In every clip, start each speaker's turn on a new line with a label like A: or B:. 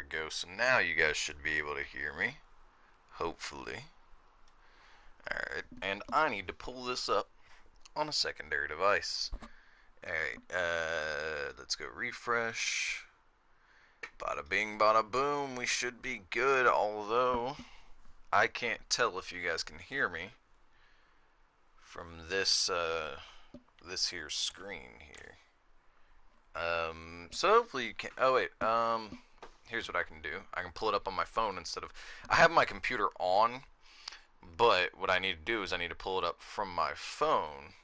A: go. So now you guys should be able to hear me. Hopefully. Alright, and I need to pull this up on a secondary device. Alright, let's go refresh. Bada bing, bada boom. We should be good, although I can't tell if you guys can hear me from this, this here screen here. So hopefully you can. Oh wait. Here's what I can do. I can pull it up on my phone instead of. I have my computer on, but what I need to do is I need to pull it up from my phone.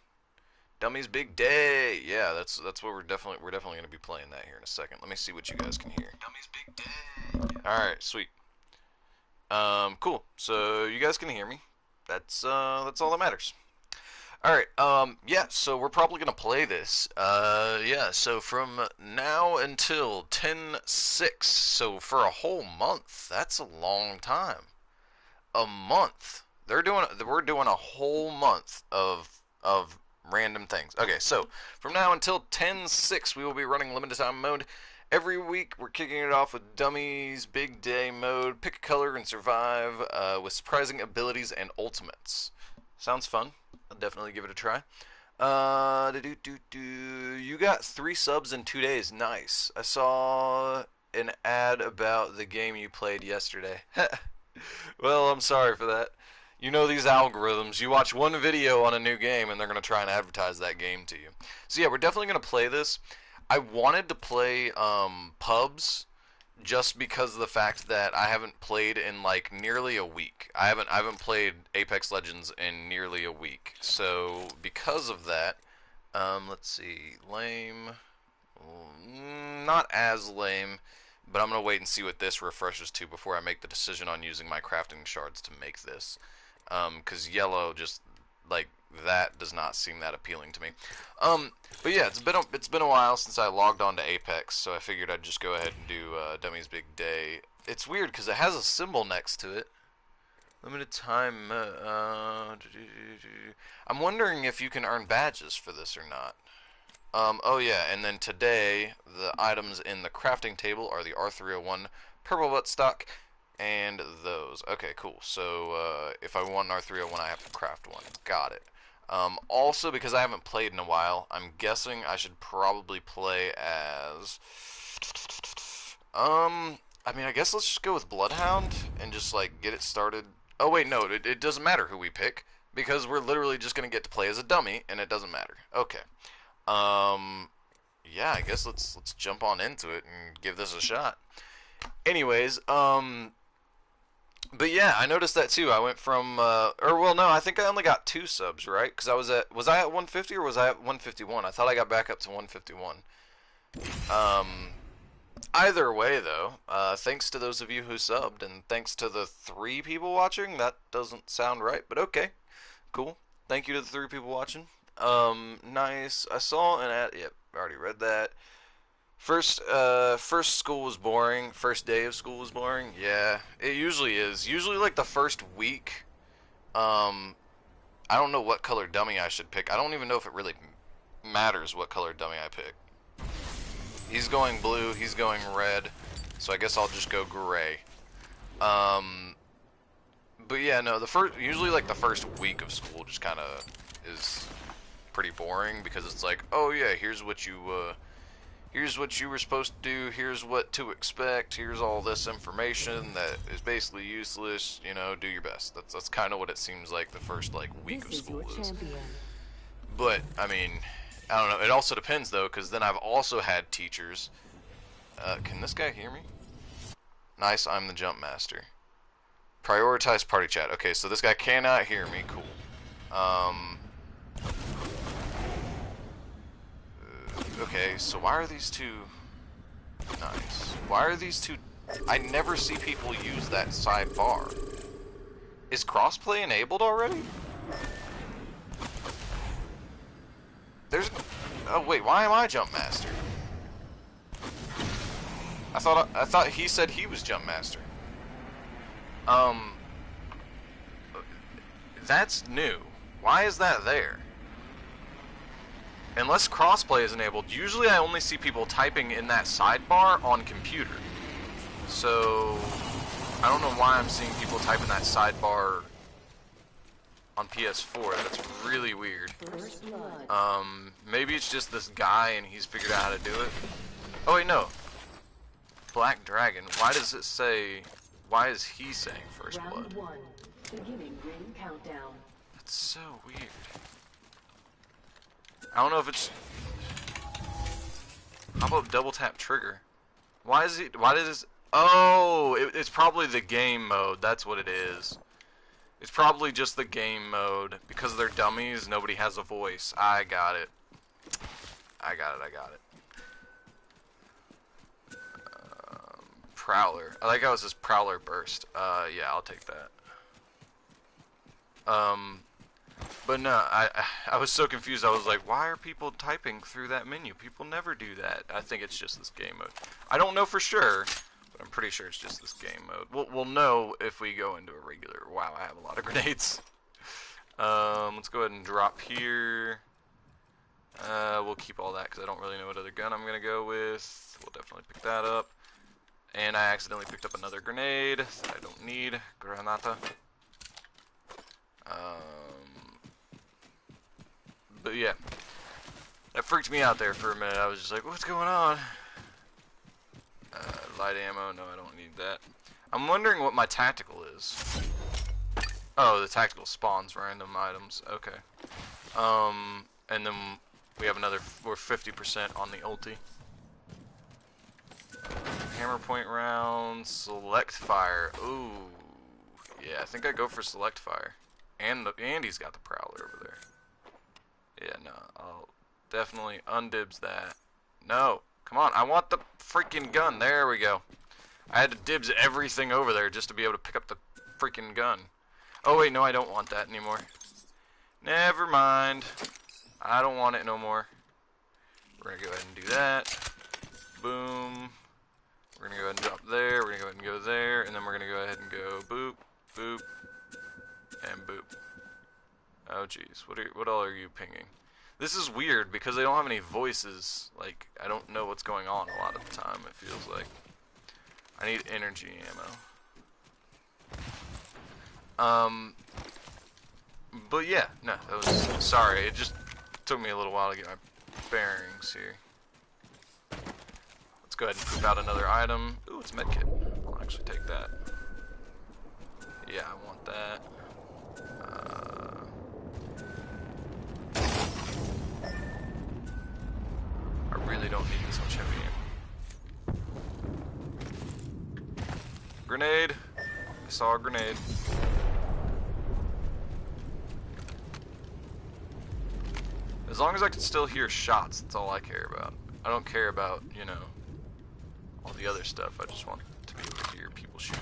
A: Dummies Big Day. Yeah, that's what we're definitely going to be playing that here in a second. Let me see what you guys can hear. Dummies Big Day. All right, sweet. Cool. So you guys can hear me. That's all that matters. Alright, yeah, so we're probably gonna play this. Yeah, so from now until 10/6, so for a whole month, that's a long time. A month. We're doing a whole month of random things. Okay, so from now until 10/6, we will be running limited time mode. Every week, we're kicking it off with Dummies Big Day mode. Pick a color and survive with surprising abilities and ultimates. Sounds fun. I'll definitely give it a try. You got 3 subs in 2 days. Nice. I saw an ad about the game you played yesterday. Well, I'm sorry for that. You know these algorithms. You watch one video on a new game and they're going to try and advertise that game to you. So yeah, we're definitely going to play this. I wanted to play pubs just because of the fact that I haven't played in like nearly a week. I haven't played Apex Legends in nearly a week. So because of that, let's see, lame, not as lame, but I'm gonna wait and see what this refreshes to before I make the decision on using my crafting shards to make this. 'Cause yellow just like that does not seem that appealing to me. But yeah, it's been a while since I logged on to Apex, so I figured I'd just go ahead and do Dummies Big Day. It's weird because it has a symbol next to it. Limited time. I'm wondering if you can earn badges for this or not. Oh yeah, and then today the items in the crafting table are the R301 purple buttstock and those. Okay, cool. So if I want an R301, I have to craft one. Got it. Also, because I haven't played in a while, I'm guessing I should probably play as... I mean, I guess let's just go with Bloodhound and just, like, get it started. Oh, wait, no, it doesn't matter who we pick, because we're literally just going to get to play as a dummy, and it doesn't matter. Okay. Yeah, I guess let's jump on into it and give this a shot. Anyways, but yeah, I noticed that too. I went from, or well, no, I think I only got 2 subs, right? Because was I at 150 or was I at 151? I thought I got back up to 151. Either way, though, thanks to those of you who subbed, and thanks to the 3 people watching. That doesn't sound right, but okay, cool. Thank you to the 3 people watching. Nice. I saw an ad. Yep, I already read that. First school was boring. First day of school was boring. Yeah, it usually is. Usually, like the first week. I don't know what color dummy I should pick. I don't even know if it really matters what color dummy I pick. He's going blue. He's going red. So I guess I'll just go gray. But yeah, no. Usually like the first week of school just kind of is pretty boring because it's like, oh yeah, here's what you were supposed to do, here's what to expect, here's all this information that is basically useless, you know, do your best. That's kind of what it seems like the first, like, week of school is. But, I mean, I don't know, it also depends, though, because then I've also had teachers. Can this guy hear me? Nice, I'm the jump master. Prioritize party chat. Okay, so this guy cannot hear me, cool. Okay, so why are these 2... Nice. Why are these 2... I never see people use that sidebar. Is crossplay enabled already? There's... Oh, wait, why am I Jump Master? I thought he said he was Jump Master. That's new. Why is that there? Unless crossplay is enabled, usually I only see people typing in that sidebar on computer. So I don't know why I'm seeing people type in that sidebar on PS4. That's really weird. Maybe it's just this guy and he's figured out how to do it. Oh wait, no. Black Dragon. Why does it say? Why is he saying first blood?
B: Round 1. Beginning ring countdown.
A: That's so weird. I don't know if it's. How about double tap trigger? Why is he? Why does? Oh, it's probably the game mode. That's what it is. It's probably just the game mode. Because they're dummies, nobody has a voice. I got it. I got it. Prowler. I like how it says Prowler Burst. Yeah, I'll take that. But no, I was so confused. I was like, why are people typing through that menu? People never do that. I think it's just this game mode. I don't know for sure, but I'm pretty sure it's just this game mode. We'll know if we go into a regular. Wow, I have a lot of grenades. Let's go ahead and drop here. We'll keep all that because I don't really know what other gun I'm going to go with. We'll definitely pick that up. And I accidentally picked up another grenade that I don't need. Granata. But yeah. That freaked me out there for a minute. I was just like, what's going on? Light ammo. No, I don't need that. I'm wondering what my tactical is. Oh, the tactical spawns random items. Okay. And then we have another. We're 50% on the ulti. Hammer point round, select fire. Ooh, yeah, I think I go for select fire. And he's got the prowler over there. Yeah, no, I'll definitely undibs that. No, come on, I want the freaking gun. There we go. I had to dibs everything over there just to be able to pick up the freaking gun. Oh wait, no, I don't want that anymore. Never mind. I don't want it no more. We're gonna go ahead and do that. Boom. We're gonna go ahead and drop there, we're gonna go ahead and go there, and then we're gonna go ahead and go boop, boop, and boop. Oh jeez, what all are you pinging? This is weird because they don't have any voices. Like, I don't know what's going on a lot of the time, it feels like. I need energy ammo. But yeah, no, that was, sorry, it just took me a little while to get my bearings here. Let's go ahead and poop out another item. Ooh, it's medkit. I'll actually take that. Yeah, I want that. I really don't need this much heavy. Grenade. I saw a grenade. As long as I can still hear shots, that's all I care about. I don't care about, you know, all the other stuff. I just want to be able to hear people shooting.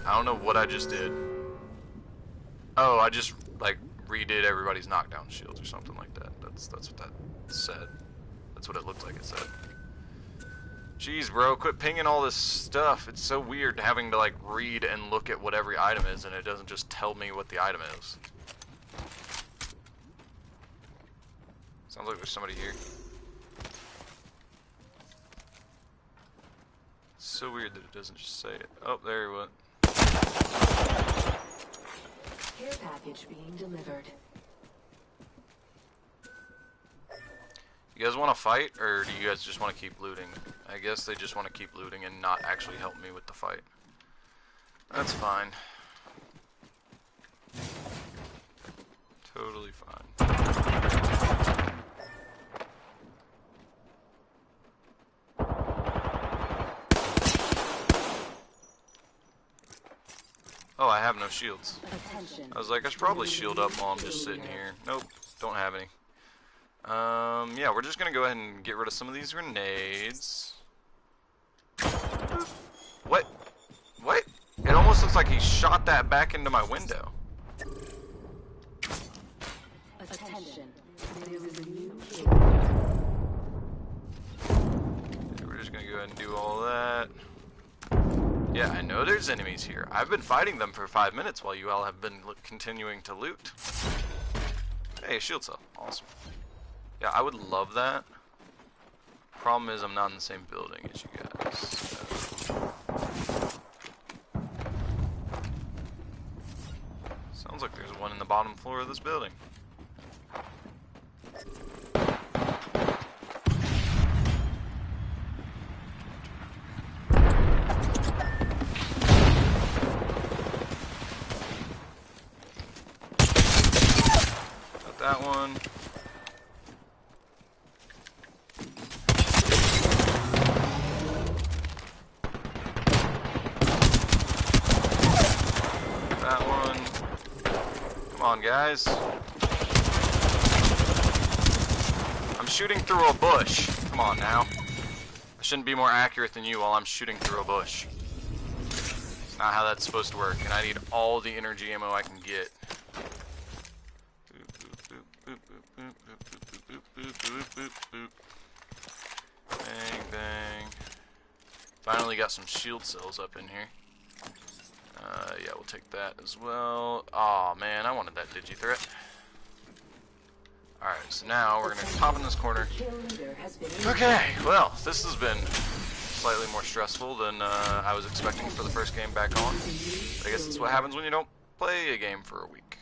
A: I don't know what I just did. Oh, I just, like, redid everybody's knockdown shields or something like that. That's what that said. That's what it looked like it said. Jeez, bro, quit pinging all this stuff. It's so weird having to, like, read and look at what every item is, and it doesn't just tell me what the item is. Sounds like there's somebody here. It's so weird that it doesn't just say it. Oh, there he went.
B: Care package being delivered.
A: You guys want to fight, or do you guys just want to keep looting? I guess they just want to keep looting and not actually help me with the fight. That's fine. Totally fine. Oh, I have no shields. I was like, I should probably shield up while I'm just sitting here. Nope, don't have any. Yeah, we're just gonna go ahead and get rid of some of these grenades. What? What? It almost looks like he shot that back into my window.
B: Attention. There is a new
A: We're just gonna go ahead and do all that. Yeah, I know there's enemies here. I've been fighting them for 5 minutes while you all have been continuing to loot. Hey, a shield cell. Awesome. Yeah, I would love that. Problem is, I'm not in the same building as you guys. Sounds like there's one in the bottom floor of this building. Got that one. That one. Come on, guys. I'm shooting through a bush. Come on now. I shouldn't be more accurate than you while I'm shooting through a bush. It's not how that's supposed to work, and I need all the energy ammo I can get. Bang, bang. Finally got some shield cells up in here. Yeah, we'll take that as well. Aw, man, I wanted that Digi-Threat. Alright, so now we're gonna pop in this corner. Okay, well, this has been slightly more stressful than I was expecting for the first game back on. I guess that's what happens when you don't play a game for a week.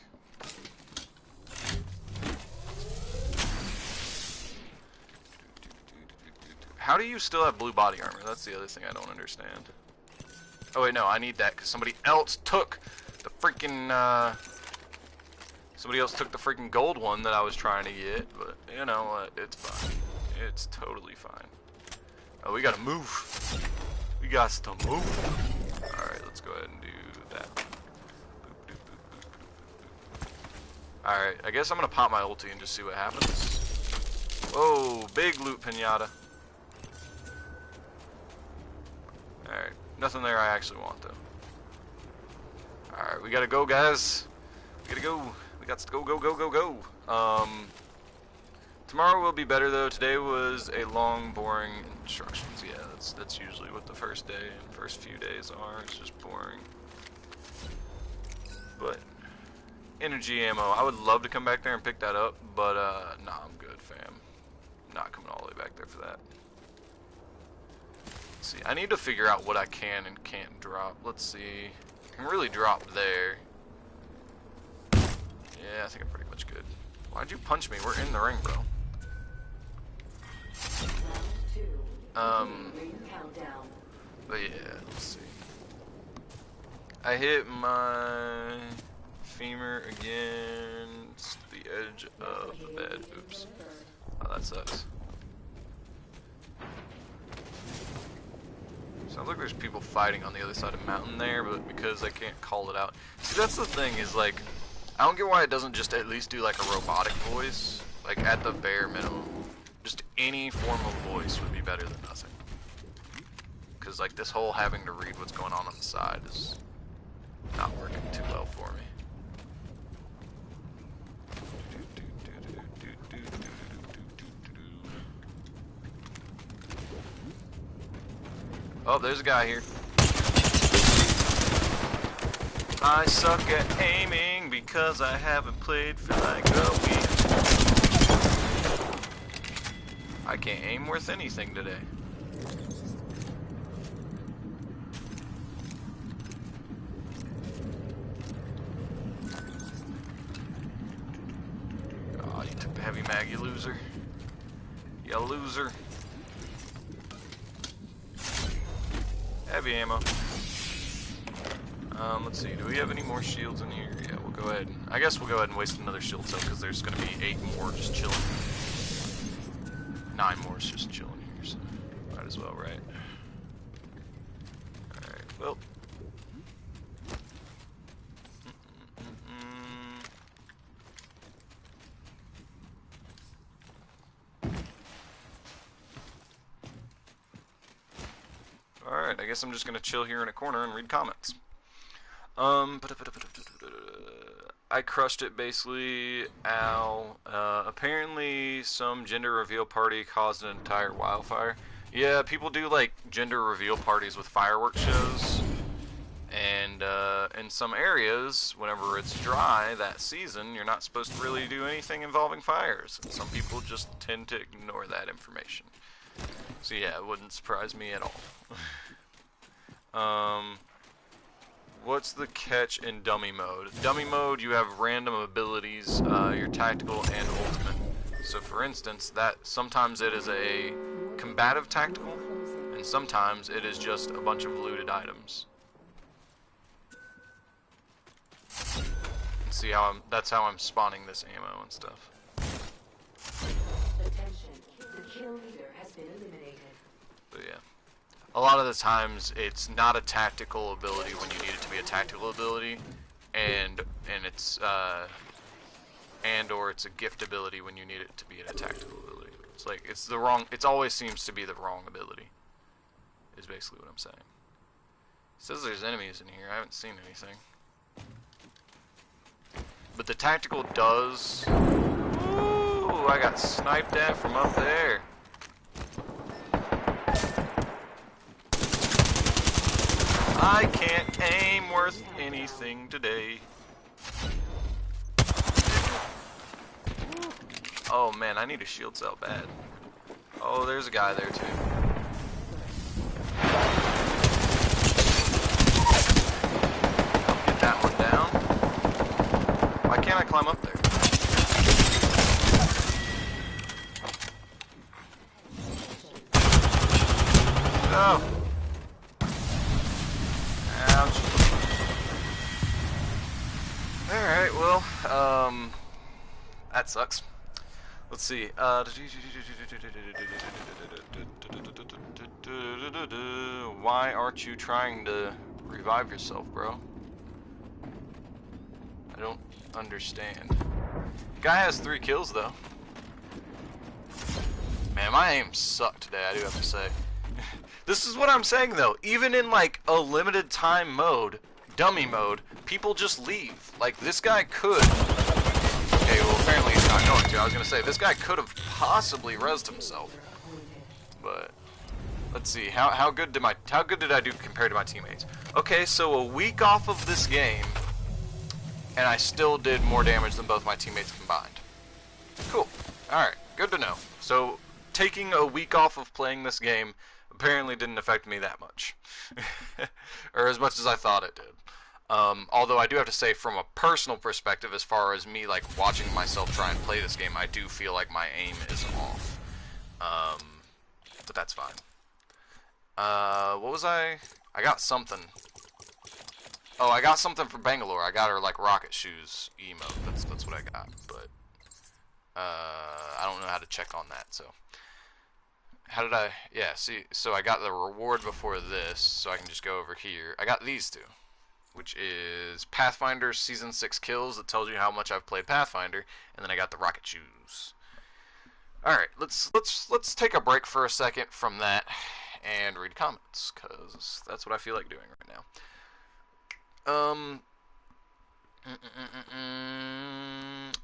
A: How do you still have blue body armor? That's the other thing I don't understand. Oh wait, no, I need that because somebody else took the freaking somebody else took the freaking gold one that I was trying to get, but you know what, it's fine. It's totally fine. Oh, we gotta move. We got to move. Alright, let's go ahead and do that. Alright, I guess I'm gonna pop my ulti and just see what happens. Whoa, big loot pinata. Alright, nothing there I actually want though. Alright, we gotta go, guys. We gotta go. We got to go, go, go, go, go. Tomorrow will be better though. Today was a long, boring instructions. Yeah, that's usually what the first day and first few days are. It's just boring. But energy ammo, I would love to come back there and pick that up, but nah, I'm good, fam. Not coming all the way back there for that. Let's see, I need to figure out what I can and can't drop. Let's see. I can really drop there. Yeah, I think I'm pretty much good. Why'd you punch me? We're in the ring, bro. But yeah, let's see. I hit my femur against the edge of the bed. Oops. Oh, that sucks. Sounds like there's people fighting on the other side of the mountain there, but because I can't call it out. See, that's the thing, is like, I don't get why it doesn't just at least do like a robotic voice, like at the bare minimum. Just any form of voice would be better than nothing. Because like this whole having to read what's going on the side is not working too well for me. Oh, there's a guy here. I suck at aiming because I haven't played for like a week. I can't aim worth anything today. Oh, you took the heavy mag, you loser. You loser. Heavy ammo. Let's see, do we have any more shields in here? Yeah, we'll go ahead. I guess we'll go ahead and waste another shield cell because there's going to be 8 more just chilling. 9 more is just chilling here, so might as well, right? Alright, well. Alright, I guess I'm just going to chill here in a corner and read comments. I crushed it basically, Al. Apparently some gender reveal party caused an entire wildfire. Yeah, people do like gender reveal parties with fireworks shows. And in some areas, whenever it's dry that season, you're not supposed to really do anything involving fires. And some people just tend to ignore that information. So yeah, it wouldn't surprise me at all. What's the catch in dummy mode? Dummy mode, you have random abilities, your tactical and ultimate. So for instance, that sometimes it is a combative tactical, and sometimes it is just a bunch of looted items. See how that's how I'm spawning this ammo and stuff.
B: Attention, the kill leader has been eliminated.
A: But yeah. A lot of the times it's not a tactical ability when you need it to be a tactical ability, and it's and or it's a gift ability when you need it to be a tactical ability. It's like it always seems to be the wrong ability. Is basically what I'm saying. It says there's enemies in here. I haven't seen anything. But the tactical does. Ooh, I got sniped at from up there. I can't aim worth anything today. Oh man, I need a shield cell bad. Oh, there's a guy there too. I'll get that one down. Why can't I climb up there? Oh. Ouch. Alright, well, that sucks. Let's see. Why aren't you trying to revive yourself, bro? I don't understand. Guy has 3 kills, though. Man, my aim sucked today, I do have to say. This is what I'm saying, though. Even in, like, a limited time mode, dummy mode, people just leave. Like, this guy could... Okay, well, apparently he's not going to. I was going to say, this guy could have possibly rezzed himself. But, let's see. How good did I do compared to my teammates? Okay, so a week off of this game, and I still did more damage than both my teammates combined. Cool. Alright, good to know. So, taking a week off of playing this game apparently didn't affect me that much. Or as much as I thought it did. Although I do have to say, from a personal perspective, as far as me like watching myself try and play this game, I do feel like my aim is off. But that's fine. What was I got something. Oh, I got something from Bangalore. I got her like rocket shoes emote. That's what I got. But I don't know how to check on that. So how did I? Yeah. See. So I got the reward before this. So I can just go over here. I got these two, which is Pathfinder Season 6 kills. That tells you how much I've played Pathfinder. And then I got the rocket shoes. All right. Let's take a break for a second from that and read comments, because that's what I feel like doing right now.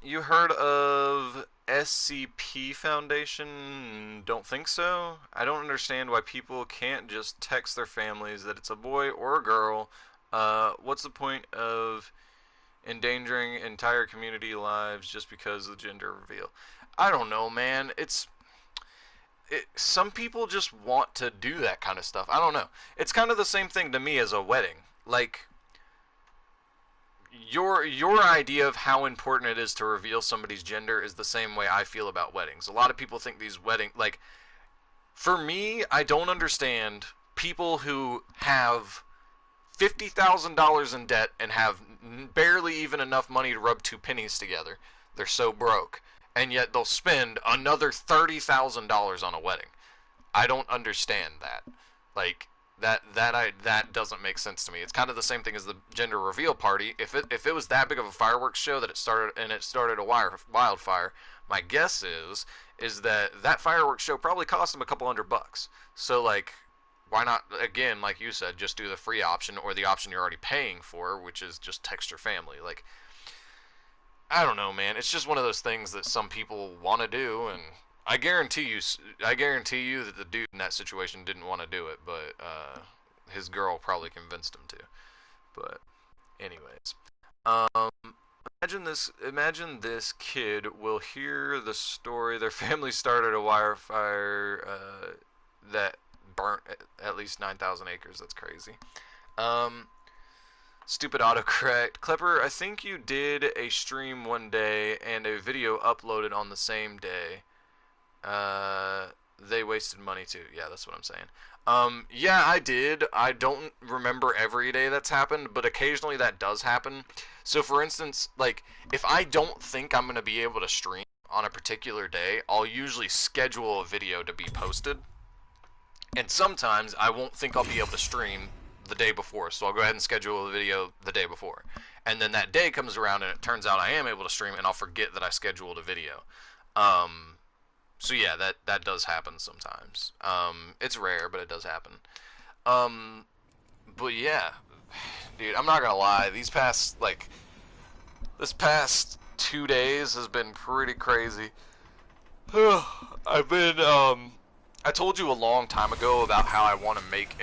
A: You heard of SCP Foundation? Don't think so? I don't understand why people can't just text their families that it's a boy or a girl. What's the point of endangering entire community lives just because of the gender reveal? I don't know, man. Some people just want to do that kind of stuff. I don't know. It's kind of the same thing to me as a wedding. Like, your idea of how important it is to reveal somebody's gender is the same way I feel about weddings. A lot of people think these like, for me, I don't understand people who have $50,000 in debt and have barely even enough money to rub 2 pennies together. They're so broke. And yet they'll spend another $30,000 on a wedding. I don't understand that. Like, that doesn't make sense to me. It's kind of the same thing as the gender reveal party. If it was that big of a fireworks show that it started a wildfire, my guess is that fireworks show probably cost them a couple $100. So like, why not, again, like you said, just do the free option or the option you're already paying for, which is just text your family. Like, I don't know, man. It's just one of those things that some people want to do, and I guarantee you that the dude in that situation didn't want to do it, but his girl probably convinced him to. But anyways, imagine this kid will hear the story. Their family started a wildfire. that burnt at least 9,000 acres. That's crazy. Um, Stupid autocorrect. Klepper, I think you did a stream one day and a video uploaded on the same day. Uh, they wasted money too. Yeah, that's what I'm saying. Yeah, I did. I don't remember every day that's happened, but occasionally that does happen. So, for instance, like, if I don't think I'm going to be able to stream on a particular day, I'll usually schedule a video to be posted. And sometimes I won't think I'll be able to stream the day before, so I'll go ahead and schedule a video the day before. And then that day comes around and it turns out I am able to stream and I'll forget that I scheduled a video. Um, so yeah, that does happen sometimes. It's rare, but it does happen. Um, but yeah, dude, I'm not gonna lie. This past 2 days has been pretty crazy. I've been I told you a long time ago about how I want to make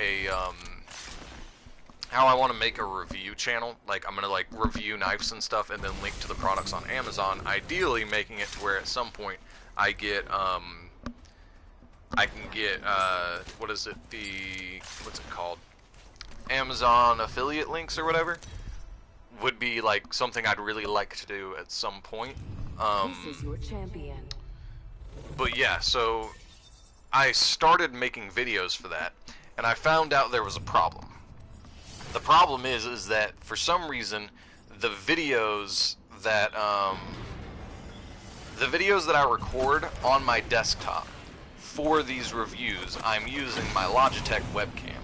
A: a review channel. Like, I'm gonna like review knives and stuff, and then link to the products on Amazon. Ideally, making it to where at some point I get I can get what is it? What's it called? Amazon affiliate links or whatever. Would be like something I'd really like to do at some point.
B: This is your champion.
A: But yeah, so I started making videos for that, and I found out there was a problem. The problem is that for some reason the videos that I record on my desktop for these reviews, I'm using my Logitech webcam,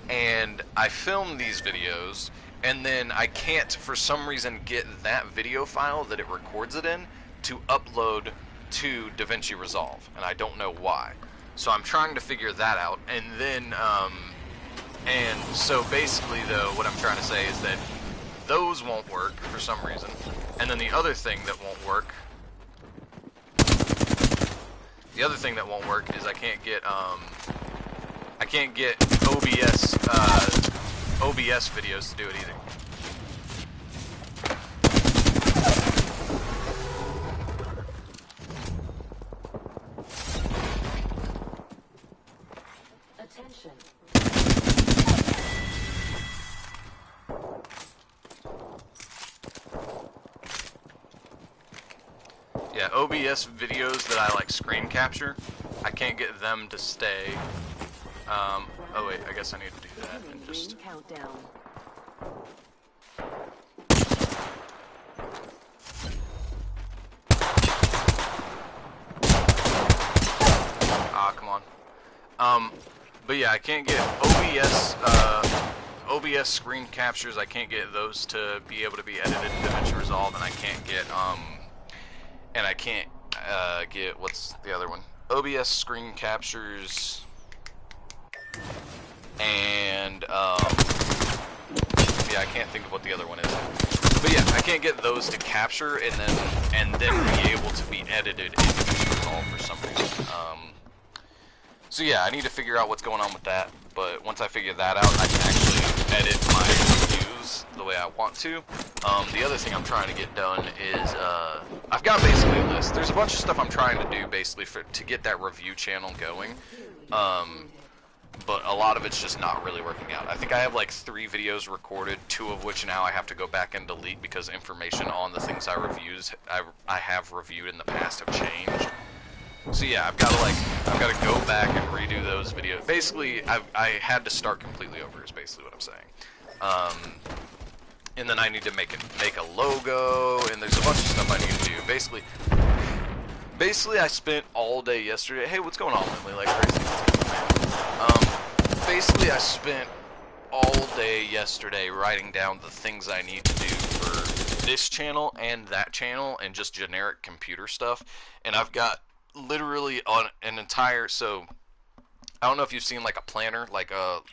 A: and I film these videos, and then I can't for some reason get that video file that it records it in to upload to DaVinci Resolve, and I don't know why. So I'm trying to figure that out, and then and so basically, though, what I'm trying to say is that those won't work for some reason. And then the other thing that won't work is I can't get OBS videos to do it either.
B: Attention.
A: Yeah, OBS videos that I like screen capture, I can't get them to stay. Oh wait, I guess I need to do that and just.
B: Countdown.
A: Ah, come on. But yeah, I can't get OBS screen captures. I can't get those to be able to be edited in DaVinci Resolve, and I can't get get what's the other one? OBS screen captures, and yeah, I can't think of what the other one is. But yeah, I can't get those to capture and then be able to be edited in DaVinci Resolve for some reason. So yeah, I need to figure out what's going on with that. But once I figure that out, I can actually edit my reviews the way I want to. The other thing I'm trying to get done is I've got basically a list. There's a bunch of stuff I'm trying to do basically to get that review channel going. But a lot of it's just not really working out. I think I have like 3 videos recorded, 2 of which now I have to go back and delete because information on the things I have reviewed in the past have changed. So yeah, I've got to go back and redo those videos. Basically, I had to start completely over. Is basically what I'm saying. And then I need to make a logo, and there's a bunch of stuff I need to do. Basically, I spent all day yesterday. Hey, what's going on, Lindley? Like crazy. Basically, I spent all day yesterday writing down the things I need to do for this channel and that channel, and just generic computer stuff. And I've got literally on an entire, so I don't know if you've seen like a planner,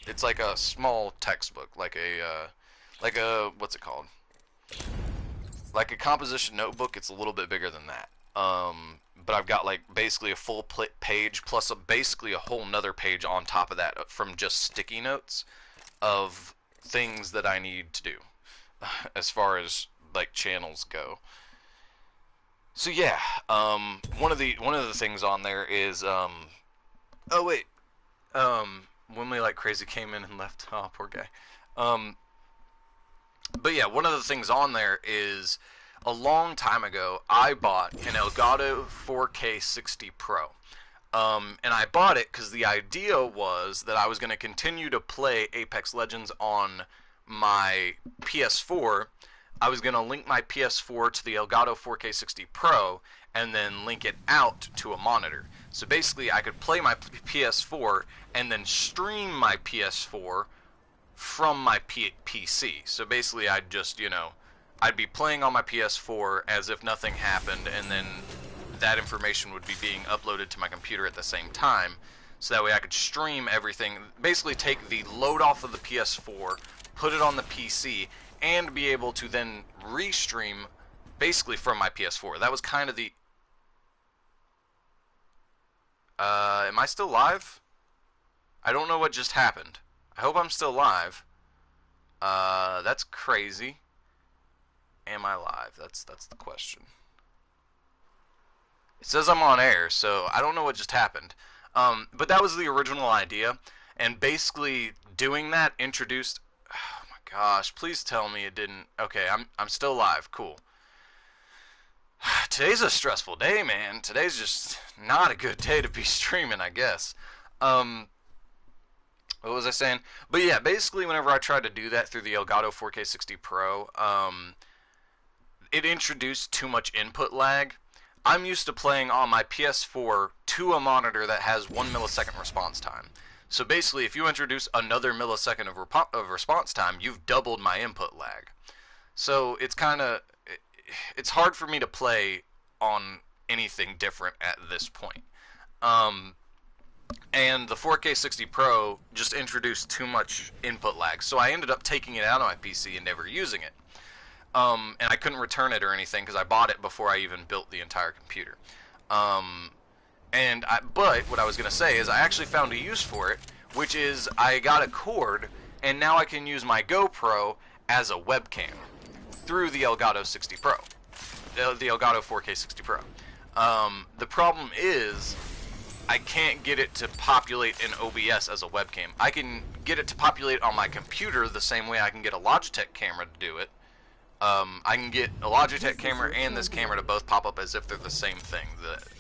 A: it's like a small textbook, like a what's it called, like a composition notebook. It's a little bit bigger than that, but I've got like basically a full page plus basically a whole nother page on top of that from just sticky notes of things that I need to do as far as like channels go. So yeah, one of the things on there is oh wait, Wimley like crazy came in and left. Oh, poor guy. Um, but yeah, one of the things on there is a long time ago I bought an Elgato 4K60 Pro. And I bought it because the idea was that I was going to continue to play Apex Legends on my PS4. I was going to link my PS4 to the Elgato 4K60 Pro and then link it out to a monitor. So basically, I could play my PS4 and then stream my PS4 from my PC. So basically, I'd just, I'd be playing on my PS4 as if nothing happened, and then that information would be being uploaded to my computer at the same time. So that way I could stream everything, basically take the load off of the PS4, put it on the PC, and be able to then restream basically from my PS4. That was kind of the... am I still live? I don't know what just happened. I hope I'm still live. That's crazy. Am I live? That's the question. It says I'm on air, so I don't know what just happened. But that was the original idea, and basically doing that introduced... Oh my gosh, please tell me it didn't... Okay, I'm still live. Cool. Today's a stressful day, man. Today's just not a good day to be streaming, I guess. What was I saying? But yeah, basically whenever I tried to do that through the Elgato 4K60 Pro, it introduced too much input lag. I'm used to playing on my PS4 to a monitor that has 1 millisecond response time. So basically, if you introduce another millisecond of response time, you've doubled my input lag. So it's it's hard for me to play on anything different at this point. And the 4K60 Pro just introduced too much input lag, so I ended up taking it out of my PC and never using it. And I couldn't return it or anything because I bought it before I even built the entire computer. But what I was going to say is I actually found a use for it, which is I got a cord, and now I can use my GoPro as a webcam through the Elgato 60 Pro, the Elgato 4K60 Pro. The problem is I can't get it to populate in OBS as a webcam. I can get it to populate on my computer the same way I can get a Logitech camera to do it. I can get a Logitech camera and this camera to both pop up as if they're the same thing.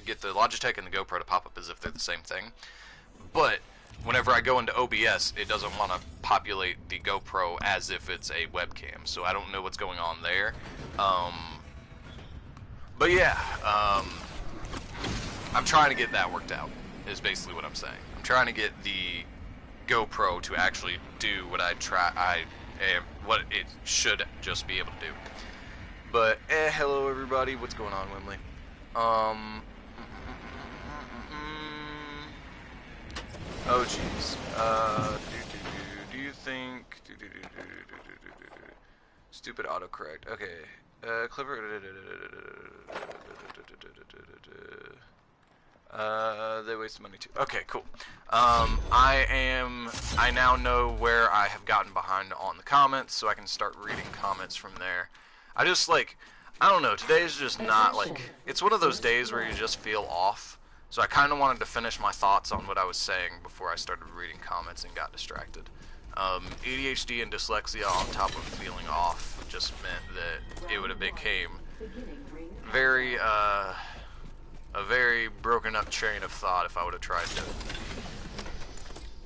A: Get the Logitech and the GoPro to pop up as if they're the same thing. But whenever I go into OBS, it doesn't want to populate the GoPro as if it's a webcam. So I don't know what's going on there. But yeah, I'm trying to get that worked out, is basically what I'm saying. I'm trying to get the GoPro to actually do what what it should just be able to do. But hello everybody, what's going on, Wimley? Oh jeez. Do you think stupid autocorrect? Okay. Clever. They waste money too. Okay, cool. I now know where I have gotten behind on the comments, so I can start reading comments from there. I don't know, today's just not it's one of those days where you just feel off. So I kind of wanted to finish my thoughts on what I was saying before I started reading comments and got distracted. ADHD and dyslexia on top of feeling off just meant that it would have became a very broken up train of thought if I would have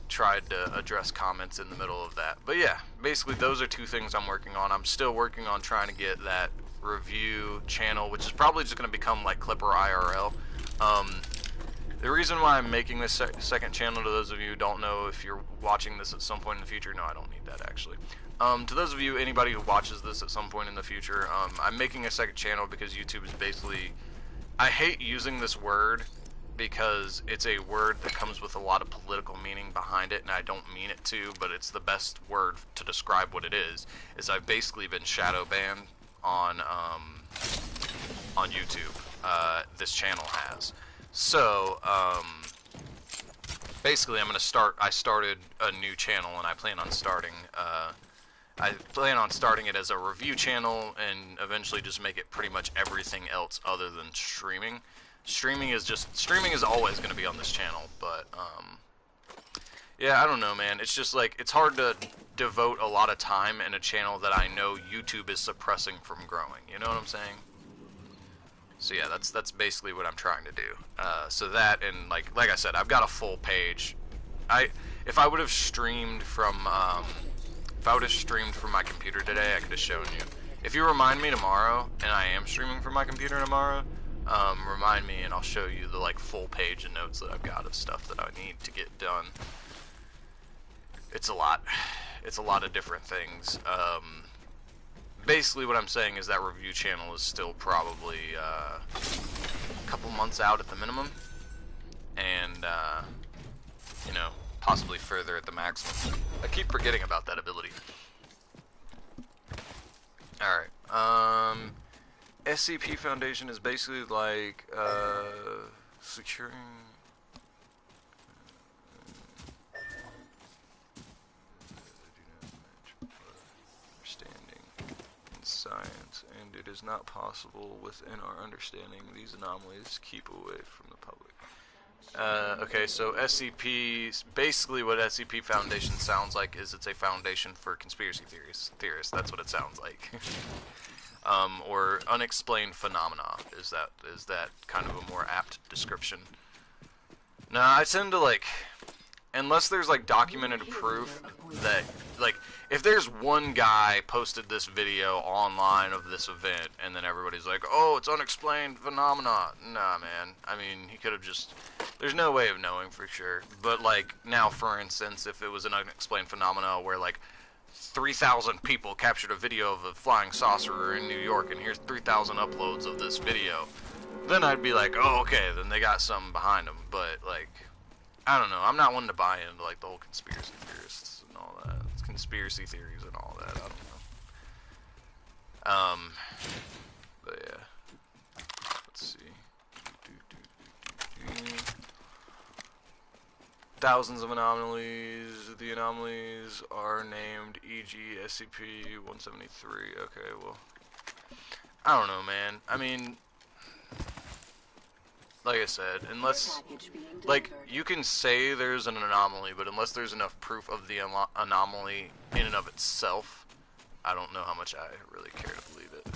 A: tried to address comments in the middle of that. But yeah, basically those are two things I'm working on. I'm still working on trying to get that review channel, which is probably just going to become like Clipper IRL. The reason why I'm making this second channel, to those of you who don't know, if you're watching this at some point in the future, no, I don't need that actually. To those of you, anybody who watches this at some point in the future, I'm making a second channel because YouTube is basically... I hate using this word because it's a word that comes with a lot of political meaning behind it, and I don't mean it to, but it's the best word to describe what it is I've basically been shadow banned on YouTube. This channel has. So, basically I started a new channel, and I plan on starting it as a review channel and eventually just make it pretty much everything else other than streaming. Streaming is always going to be on this channel, but Yeah, I don't know, man. It's just like, it's hard to devote a lot of time in a channel that I know YouTube is suppressing from growing. You know what I'm saying? So yeah, that's basically what I'm trying to do. So that, and like I said, I've got a full page. If I would have streamed from my computer today, I could have shown you. If you remind me tomorrow, and I am streaming from my computer tomorrow, remind me and I'll show you the like full page of notes that I've got of stuff that I need to get done. It's a lot. It's a lot of different things. Basically what I'm saying is that review channel is still probably a couple months out at the minimum, and you know, possibly further at the maximum. I keep forgetting about that ability. Alright, SCP Foundation is basically like securing science, and it is not possible within our understanding these anomalies keep away from the public. Okay, so SCP, basically what SCP Foundation sounds like is it's a foundation for conspiracy theorists. That's what it sounds like. Or unexplained phenomena is that kind of a more apt description. Now, I tend to like, unless there's like documented proof that, like, if there's one guy posted this video online of this event and then everybody's like, oh, it's unexplained phenomena. Nah, man. I mean, he could have just, there's no way of knowing for sure. But like, now for instance, if it was an unexplained phenomena where like 3,000 people captured a video of a flying saucer in New York and here's 3,000 uploads of this video, then I'd be like, oh, okay, then they got something behind them. But like, I don't know. I'm not one to buy into like the whole conspiracy theorists and all that. It's conspiracy theories and all that. I don't know. But yeah. Let's see. Thousands of anomalies. The anomalies are named, e.g., SCP-173. Okay, well, I don't know, man. I mean, like I said, unless, like, you can say there's an anomaly, but unless there's enough proof of the anomaly in and of itself, I don't know how much I really care to believe it.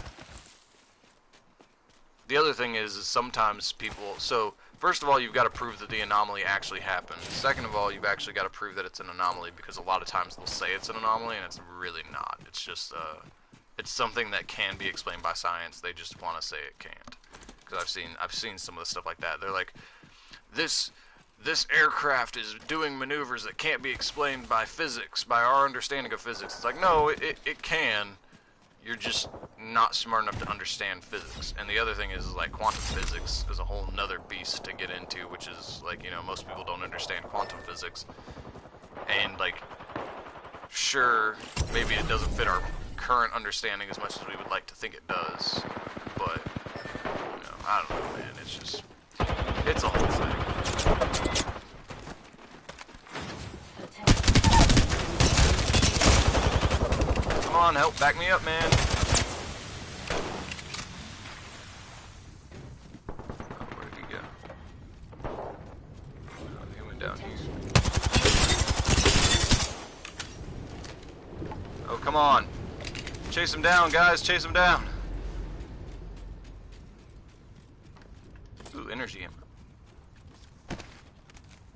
A: The other thing is sometimes people, so, first of all, you've got to prove that the anomaly actually happened. Second of all, you've actually got to prove that it's an anomaly, because a lot of times they'll say it's an anomaly, and it's really not. It's just, it's something that can be explained by science, they just want to say it can't. Because I've seen some of the stuff like that. They're like, this aircraft is doing maneuvers that can't be explained by physics, by our understanding of physics. It's like, no, it can. You're just not smart enough to understand physics. And the other thing is like quantum physics is a whole nother beast to get into, which is like, you know, most people don't understand quantum physics. And like, sure, maybe it doesn't fit our current understanding as much as we would like to think it does, but I don't know, man. It's just, it's a whole thing. Come on, help, back me up, man. Oh, where did he go? Oh, he went down here. Oh, come on. Chase him down, guys, chase him down. Ooh, energy ammo.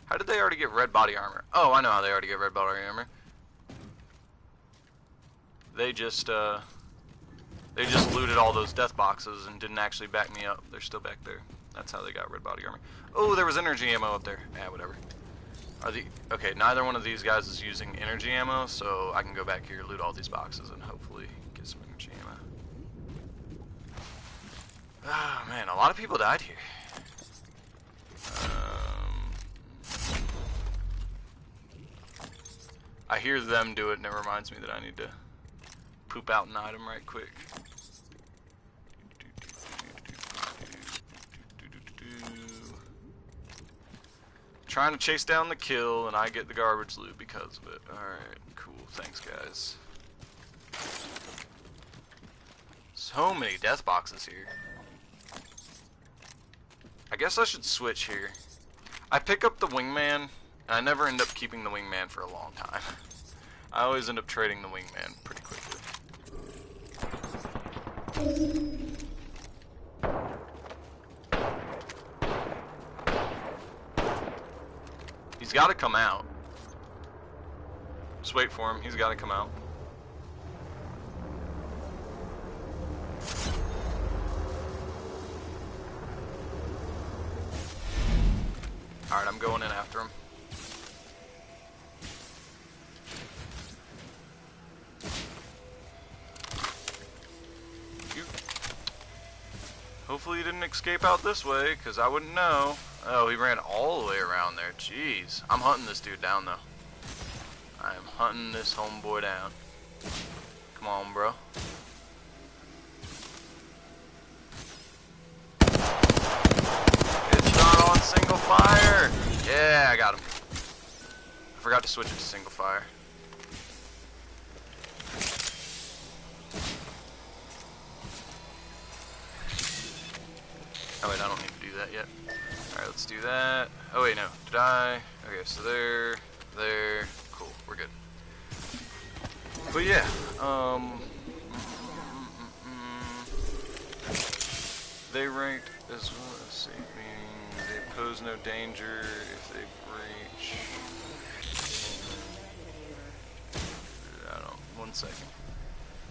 A: How did they already get red body armor? Oh, I know how they already get red body armor. They just looted all those death boxes and didn't actually back me up. They're still back there. That's how they got red body armor. Oh, there was energy ammo up there. Yeah, whatever. Okay, neither one of these guys is using energy ammo, so I can go back here, loot all these boxes, and hopefully get some energy ammo. Oh, man, a lot of people died here. I hear them do it, and it reminds me that I need to poop out an item right quick. Trying to chase down the kill, and I get the garbage loot because of it. Alright, cool. Thanks, guys. So many death boxes here. I guess I should switch here. I pick up the wingman, And I never end up keeping the wingman for a long time. I always end up trading the wingman pretty quickly. He's got to come out. Just wait for him. He's got to come out. Alright, I'm going in after him. Hopefully he didn't escape out this way, because I wouldn't know. Oh, he ran all the way around there. Jeez. I'm hunting this dude down, though. I am hunting this homeboy down. Come on, bro. It's not on single fire. Yeah, I got him. I forgot to switch it to single fire. Oh wait, I don't need to do that yet. Alright, let's do that. Oh wait, no. Did I? Okay, so there, cool, we're good. But yeah, they ranked as well, let's see, meaning they pose no danger if they breach. I don't know, 1 second.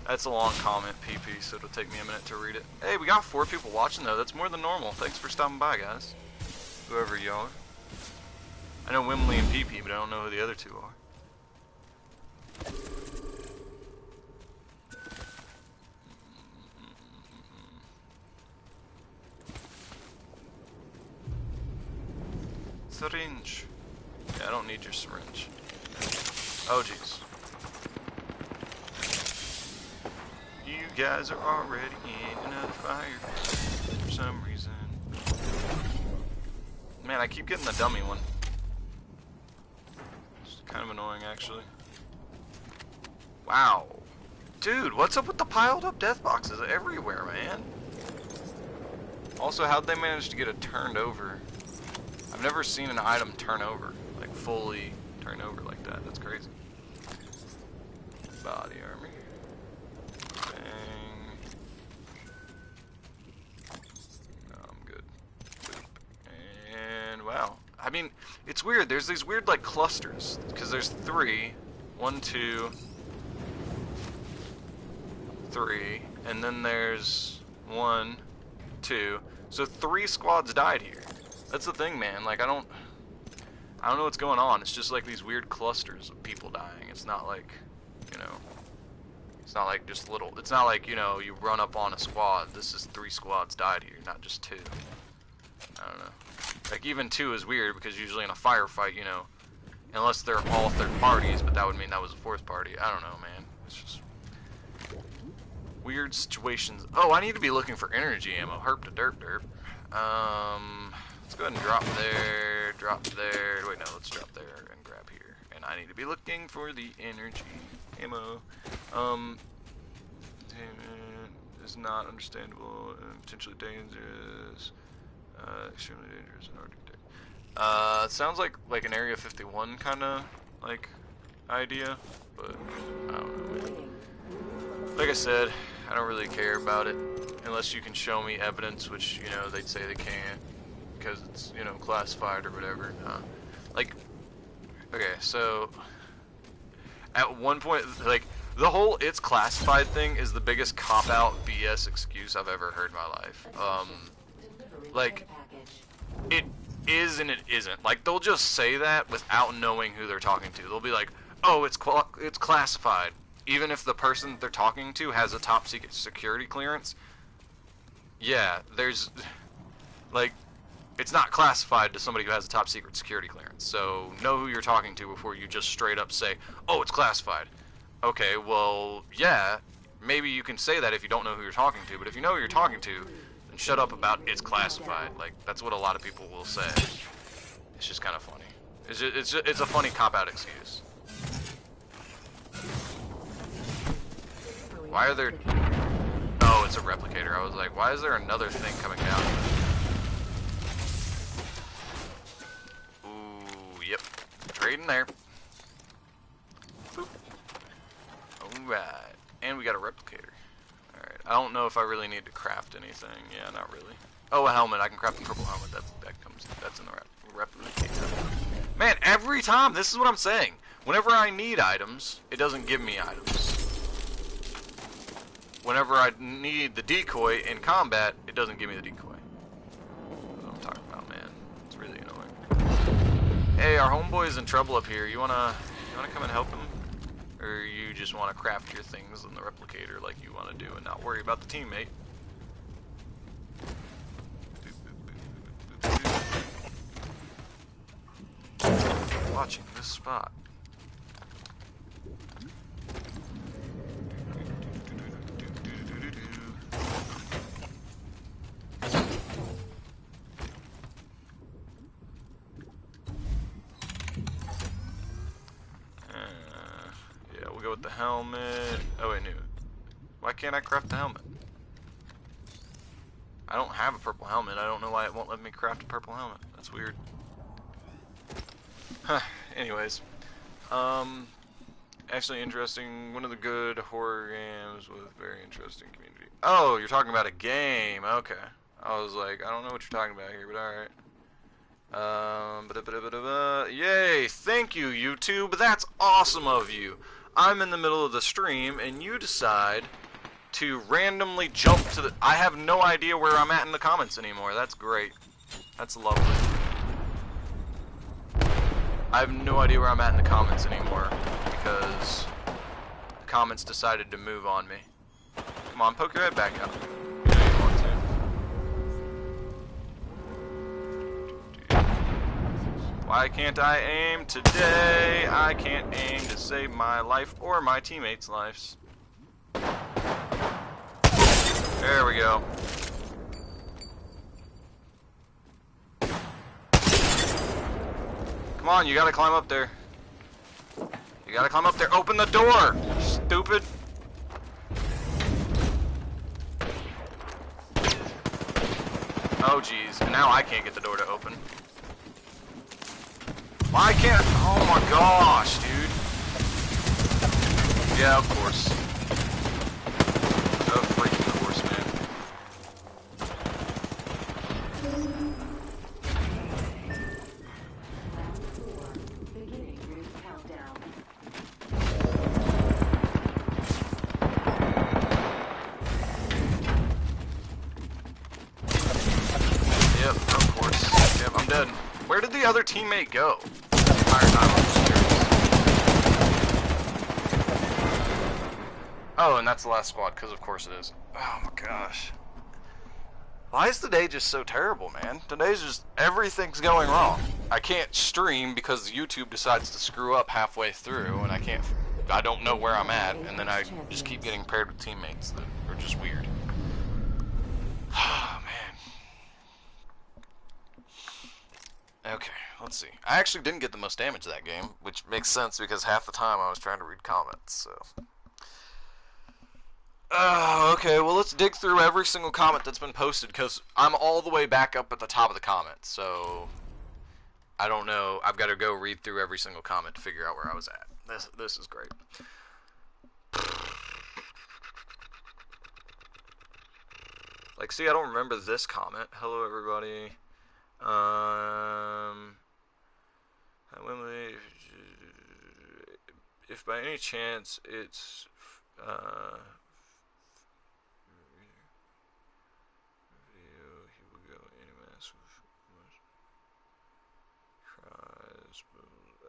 A: That's a long comment, PP, so it'll take me a minute to read it. Hey, we got 4 people watching, though. That's more than normal. Thanks for stopping by, guys. Whoever y'all are. I know Wimley and PP, but I don't know who the other 2 are. Syringe. Yeah, I don't need your syringe. Oh, jeez. You guys are already in another fire for some reason. Man, I keep getting the dummy one. It's kind of annoying, actually. Wow. Dude, what's up with the piled up death boxes everywhere, man? Also, how'd they manage to get it turned over? I've never seen an item turn over. Like, fully turn over like that. That's crazy. Body armor. Wow. I mean, it's weird. There's these weird, like, clusters. Because there's 3. 1, 2, 3. And then there's 1, 2. So 3 squads died here. That's the thing, man. Like, I don't know what's going on. It's just like these weird clusters of people dying. It's not like, you know, it's not like just little. It's not like, you know, you run up on a squad. This is 3 squads died here, not just 2. I don't know. Like, even 2 is weird, because usually in a firefight, you know, unless they're all third parties, but that would mean that was a 4th party. I don't know, man. It's just weird situations. Oh, I need to be looking for energy ammo. Herp to derp derp. Let's go ahead and drop there, drop there. Wait, no, let's drop there and grab here. And I need to be looking for the energy ammo. Is not understandable and potentially dangerous. Extremely dangerous and hard to detect. It sounds like an Area 51 kind of like idea, but I don't know, man. Like I said, I don't really care about it unless you can show me evidence, which, you know, they'd say they can't because it's, you know, classified or whatever. Like, okay, so at one point, like, the whole "it's classified" thing is the biggest cop-out BS excuse I've ever heard in my life. Like, it is and it isn't. Like, they'll just say that without knowing who they're talking to. They'll be like, oh, it's classified. Even if the person they're talking to has a top secret security clearance. Yeah, there's, like, it's not classified to somebody who has a top secret security clearance. So, know who you're talking to before you just straight up say, oh, it's classified. Okay, well, yeah, maybe you can say that if you don't know who you're talking to, but if you know who you're talking to, then shut up about it's classified. Like, that's what a lot of people will say. It's just kind of funny. It's a funny cop-out excuse. Why are there... Oh, it's a replicator. I was like, why is there another thing coming down? Ooh, yep. right in there. Boop. Alright. And we got a replicator. Alright. I don't know if I really need to craft anything. Yeah, not really. Oh, a helmet. I can craft a purple helmet. That's in the replicator. Man, every time, this is what I'm saying. Whenever I need items, it doesn't give me items. Whenever I need the decoy in combat, it doesn't give me the decoy. That's what I'm talking about, man. It's really annoying. Hey, our homeboy is in trouble up here. You wanna come and help him? Or you just wanna craft your things in the replicator like you wanna do and not worry about the teammate? Watching this spot. Yeah, we'll go with the helmet. Oh wait, no. Why can't I craft the helmet? I don't have a purple helmet. I don't know why it won't let me craft a purple helmet. That's weird. Huh. Anyways, actually interesting. One of the good horror games with very interesting community. Oh, you're talking about a game. Okay. I was like, I don't know what you're talking about here, but all right. Yay! Thank you, YouTube. That's awesome of you. I'm in the middle of the stream, and you decide to randomly jump to the. I have no idea where I'm at in the comments anymore. That's great. That's lovely. I have no idea where I'm at in the comments anymore because the comments decided to move on me. Come on, poke your head back up. You know you want to. Why can't I aim today? I can't aim to save my life or my teammates' lives. There we go. Come on, you gotta climb up there. You gotta climb up there. Open the door, stupid. Oh, jeez. And now I can't get the door to open. Why can't... Oh, my gosh, dude. Yeah, of course. Of freaking course, man. Yep, of course. Yep, I'm dead. Where did the other teammate go? Oh, and that's the last squad, because of course it is. Oh my gosh. Why is the day just so terrible, man? Today's just, everything's going wrong. I can't stream because YouTube decides to screw up halfway through, and I don't know where I'm at, and then I just keep getting paired with teammates that are just weird. Oh, man. Okay, let's see. I actually didn't get the most damage that game, which makes sense because half the time I was trying to read comments, so... okay, well let's dig through every single comment that's been posted, because I'm all the way back up at the top of the comments, so... I don't know, I've got to go read through every single comment to figure out where I was at. This is great. Like, see, I don't remember this comment. Hello, everybody. If by any chance it's he will go any mass tries.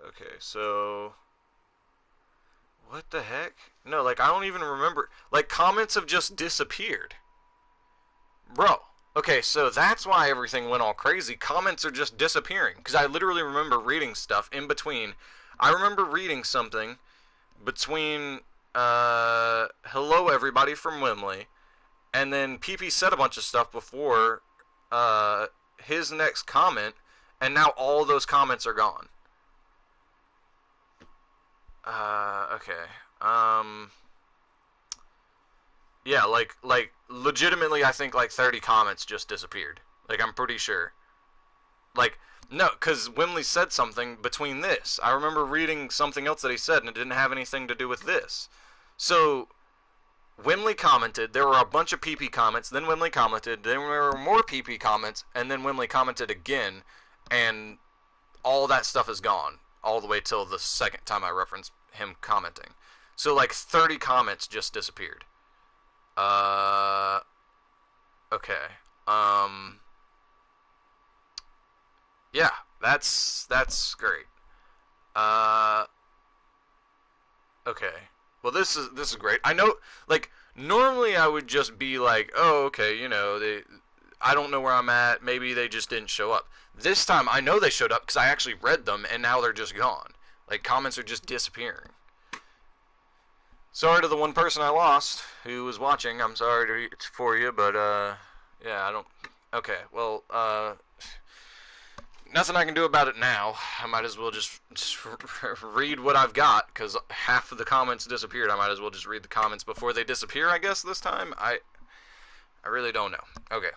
A: Okay, so what the heck? No, like I don't even remember. Like comments have just disappeared, bro. Okay, so that's why everything went all crazy. Comments are just disappearing. Because I literally remember reading stuff in between. I remember reading something between, hello everybody from Wimley, and then PP said a bunch of stuff before his next comment, and now all those comments are gone. Okay. Yeah, like legitimately I think like 30 comments just disappeared. Like I'm pretty sure. Like, no, because Wimley said something between this. I remember reading something else that he said, and it didn't have anything to do with this. So Wimley commented. There were a bunch of PP comments. Then Wimley commented. Then there were more PP comments, and then Wimley commented again, and all that stuff is gone all the way till the second time I referenced him commenting. So like 30 comments just disappeared. Okay. Yeah, that's great. Uh, okay. Well, this is great. I know, like, normally I would just be like, oh, okay, I don't know where I'm at. Maybe they just didn't show up. This time I know they showed up because I actually read them, and now they're just gone. Like, comments are just disappearing. Sorry to the one person I lost who was watching. I'm sorry for you, but yeah, I don't. Okay, well, nothing I can do about it now. I might as well just read what I've got because half of the comments disappeared. I might as well just read the comments before they disappear. I guess this time I really don't know. Okay.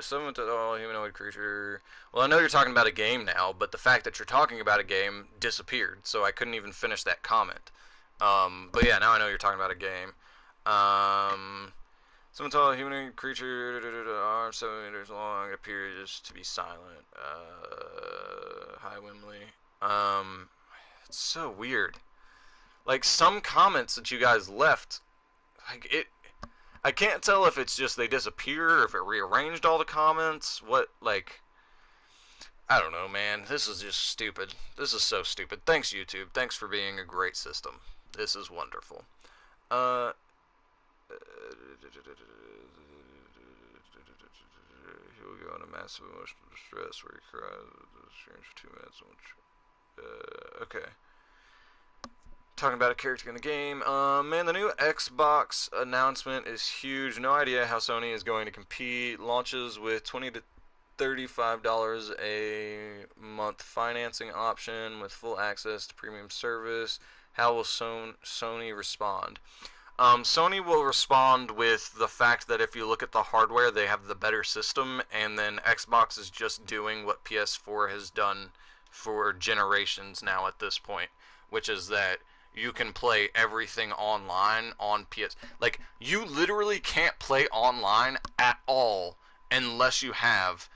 A: Summon to all humanoid creature. Well, I know you're talking about a game now, but the fact that you're talking about a game disappeared, so I couldn't even finish that comment. But yeah, now I know you're talking about a game. Summon to all humanoid creature, arms 7 meters long, appears to be silent. Hi, Wimley. It's so weird. Like, some comments that you guys left, like, I can't tell if it's just they disappear or if it rearranged all the comments. I don't know, man. This is just stupid. This is so stupid. Thanks, YouTube. Thanks for being a great system. This is wonderful. He'll go into massive emotional distress where he cries for 2 minutes. Okay. Talking about a character in the game. Man, the new Xbox announcement is huge. No idea how Sony is going to compete. Launches with $20 to $35 a month financing option with full access to premium service. How will Sony respond? Sony will respond with the fact that if you look at the hardware, they have the better system, and then Xbox is just doing what PS4 has done for generations now at this point, which is that you can play everything online on PS. Like, you literally can't play online at all unless you have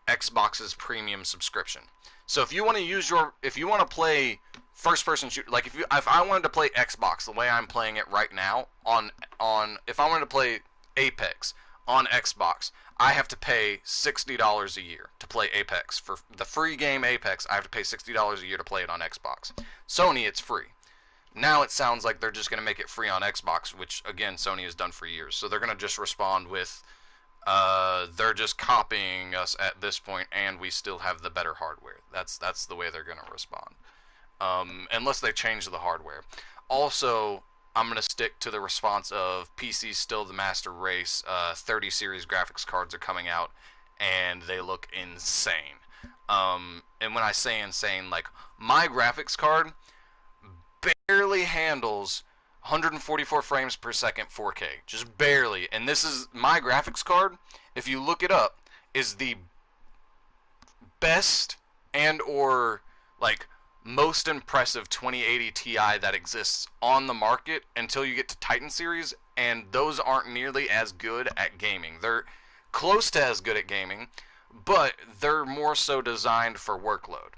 A: Xbox's premium subscription. So if you want to play first person shooter, like if I wanted to play Xbox the way I'm playing it right now on if I wanted to play Apex on Xbox, I have to pay $60 a year to play Apex. For the free game Apex, I have to pay $60 a year to play it on Xbox. Sony, it's free. Now it sounds like they're just going to make it free on Xbox, which, again, Sony has done for years. So they're going to just respond with, they're just copying us at this point, and we still have the better hardware. That's the way they're going to respond. Unless they change the hardware. Also, I'm going to stick to the response of PC's still the master race. 30 series graphics cards are coming out, and they look insane. And when I say insane, like, my graphics card barely handles 144 frames per second 4K. Just barely. And this is my graphics card, if you look it up, is the best and or like most impressive 2080 Ti that exists on the market until you get to Titan series, and those aren't nearly as good at gaming. They're close to as good at gaming, but they're more so designed for workload.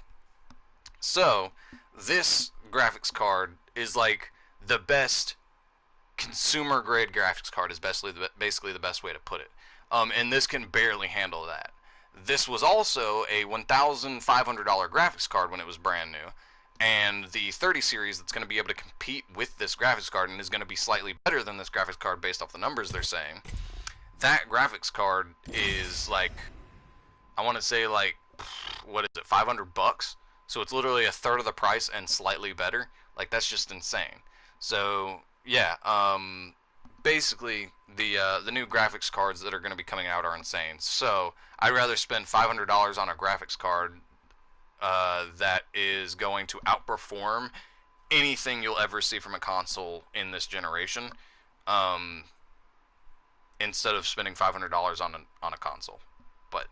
A: So, this graphics card is like the best consumer grade graphics card is basically the best way to put it. And this can barely handle that. This was also a $1,500 graphics card when it was brand new, and the 30 series that's going to be able to compete with this graphics card and is going to be slightly better than this graphics card based off the numbers they're saying. That graphics card is like, I want to say like, what is it, $500? So it's literally a third of the price and slightly better. Like, that's just insane. So yeah, basically the new graphics cards that are going to be coming out are insane. So I'd rather spend $500 on a graphics card that is going to outperform anything you'll ever see from a console in this generation. instead of spending $500 on a console. But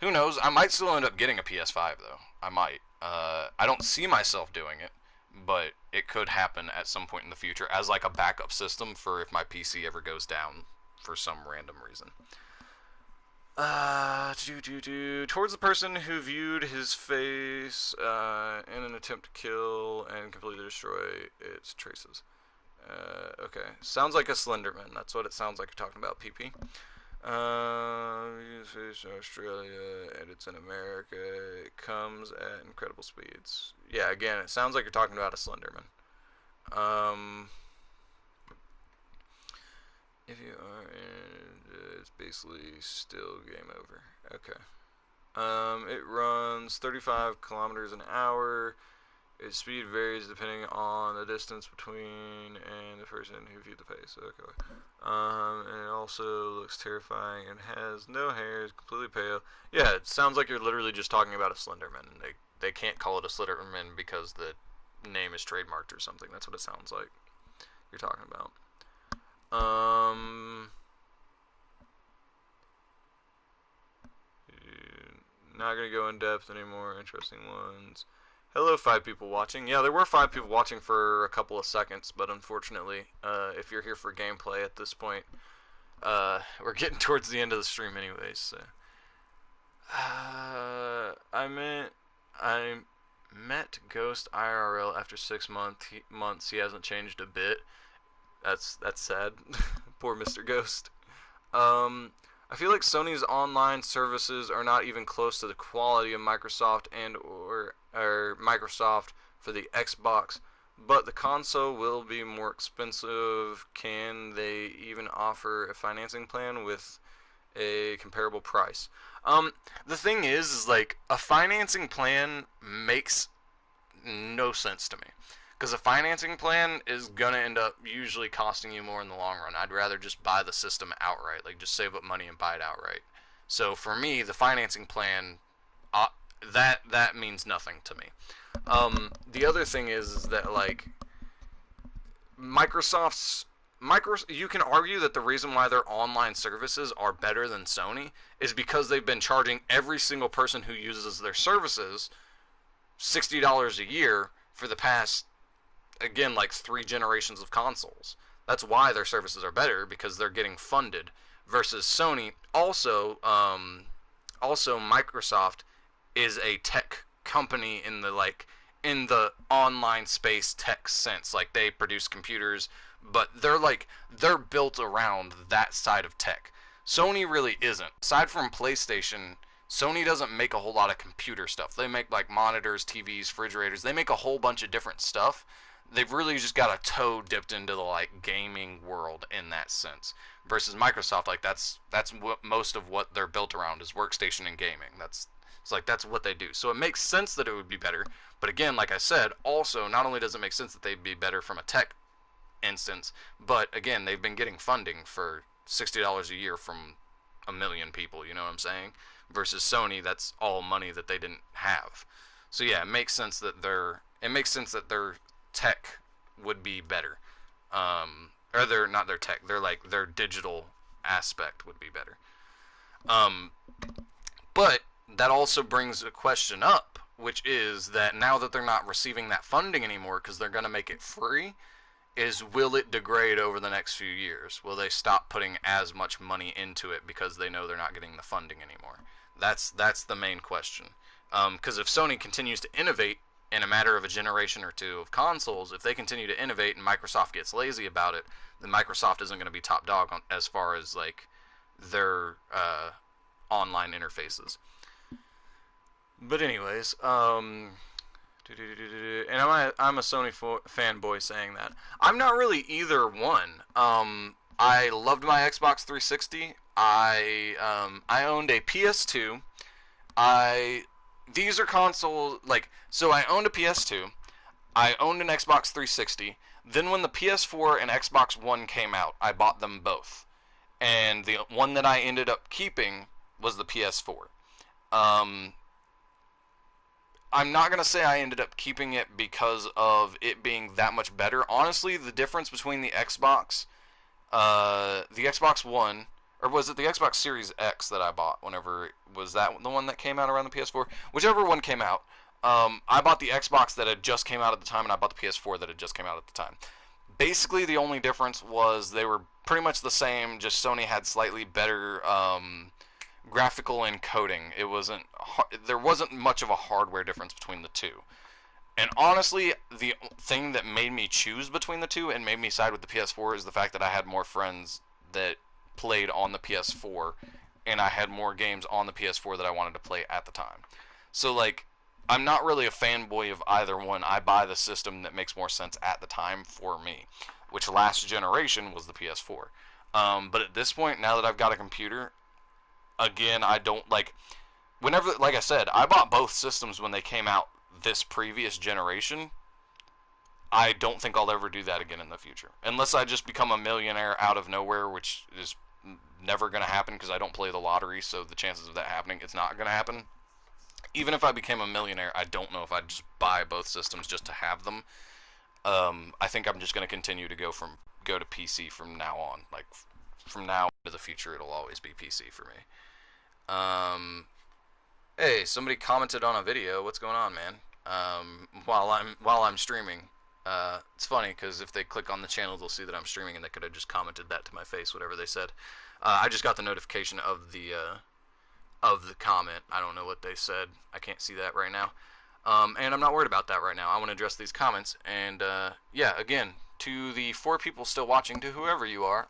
A: who knows? I might still end up getting a PS5 though. I might. I don't see myself doing it, but it could happen at some point in the future as like a backup system for if my PC ever goes down for some random reason. Towards the person who viewed his face in an attempt to kill and completely destroy its traces. Okay. Sounds like a Slenderman. That's what it sounds like you're talking about, PP. It's in Australia and it's in America. It comes at incredible speeds. Yeah, again, it sounds like you're talking about a Slenderman. If you are in, it's basically still game over. Okay. It runs 35 kilometers an hour. Its speed varies depending on the distance between and the person who viewed the face. Okay. And it also looks terrifying and has no hair, is completely pale. Yeah, it sounds like you're literally just talking about a Slenderman. They can't call it a Slenderman because the name is trademarked or something. That's what it sounds like you're talking about. Not gonna go in depth anymore. Interesting ones. Hello, 5 people watching. Yeah, there were 5 people watching for a couple of seconds, but unfortunately, if you're here for gameplay at this point, we're getting towards the end of the stream anyways. So. I met Ghost IRL after 6 months. He hasn't changed a bit. That's sad. Poor Mr. Ghost. I feel like Sony's online services are not even close to the quality of Microsoft or Microsoft for the Xbox, but the console will be more expensive. Can they even offer a financing plan with a comparable price? The thing is like a financing plan makes no sense to me. Because a financing plan is going to end up usually costing you more in the long run. I'd rather just buy the system outright. Like, just save up money and buy it outright. So, for me, the financing plan, that means nothing to me. The other thing is that, like, you can argue that the reason why their online services are better than Sony is because they've been charging every single person who uses their services $60 a year for the past, again, like 3 generations of consoles. That's why their services are better, because they're getting funded. Versus Sony, also Microsoft is a tech company in the online space tech sense. Like, they produce computers, but they're built around that side of tech. Sony really isn't. Aside from PlayStation, Sony doesn't make a whole lot of computer stuff. They make like monitors, TVs, refrigerators. They make a whole bunch of different stuff. They've really just got a toe dipped into the like gaming world in that sense. Versus Microsoft, like that's what most of what they're built around is workstation and gaming. That's what they do. So it makes sense that it would be better. But again, like I said, also not only does it make sense that they'd be better from a tech instance, but again, they've been getting funding for $60 a year from a million people. You know what I'm saying? Versus Sony, that's all money that they didn't have. So yeah, it makes sense that their tech would be better. Or they're not their tech, they're like their digital aspect would be better. But that also brings a question up, which is that now that they're not receiving that funding anymore because they're going to make it free, will it degrade over the next few years? Will they stop putting as much money into it because they know they're not getting the funding anymore? That's the main question. Because if Sony continues to innovate in a matter of a generation or two of consoles, if they continue to innovate and Microsoft gets lazy about it, then Microsoft isn't going to be top dog as far as like their online interfaces. But anyways, and I'm a Sony fanboy saying that. I'm not really either one. I loved my Xbox 360. I owned a PS2. These are consoles, like, so I owned a PS2, I owned an Xbox 360, then when the PS4 and Xbox One came out, I bought them both. And the one that I ended up keeping was the PS4. I'm not going to say I ended up keeping it because of it being that much better. Honestly, the difference between the Xbox the Xbox One, or was it the Xbox Series X that I bought? Whenever was that the one that came out around the PS4? Whichever one came out. I bought the Xbox that had just came out at the time, and I bought the PS4 that had just came out at the time. Basically, the only difference was they were pretty much the same. Just Sony had slightly better graphical encoding. There wasn't much of a hardware difference between the two. And honestly, the thing that made me choose between the two and made me side with the PS4 is the fact that I had more friends that played on the PS4, and I had more games on the PS4 that I wanted to play at the time. So, like, I'm not really a fanboy of either one. I buy the system that makes more sense at the time for me, which last generation was the PS4. But at this point, now that I've got a computer, again, I don't like. Whenever, like I said, I bought both systems when they came out this previous generation. I don't think I'll ever do that again in the future. Unless I just become a millionaire out of nowhere, which is never going to happen because I don't play the lottery, so the chances of that happening, it's not going to happen. Even if I became a millionaire, I don't know if I'd just buy both systems just to have them. I think I'm just going to continue to go to PC from now on. Like, from now to the future, it'll always be PC for me. Hey, somebody commented on a video. What's going on, man? While I'm streaming. It's funny because if they click on the channel, they'll see that I'm streaming, and they could have just commented that to my face, whatever they said. I just got the notification of the comment. I don't know what they said. I can't see that right now. And I'm not worried about that right now. I want to address these comments. And yeah, again, to the 4 people still watching, to whoever you are,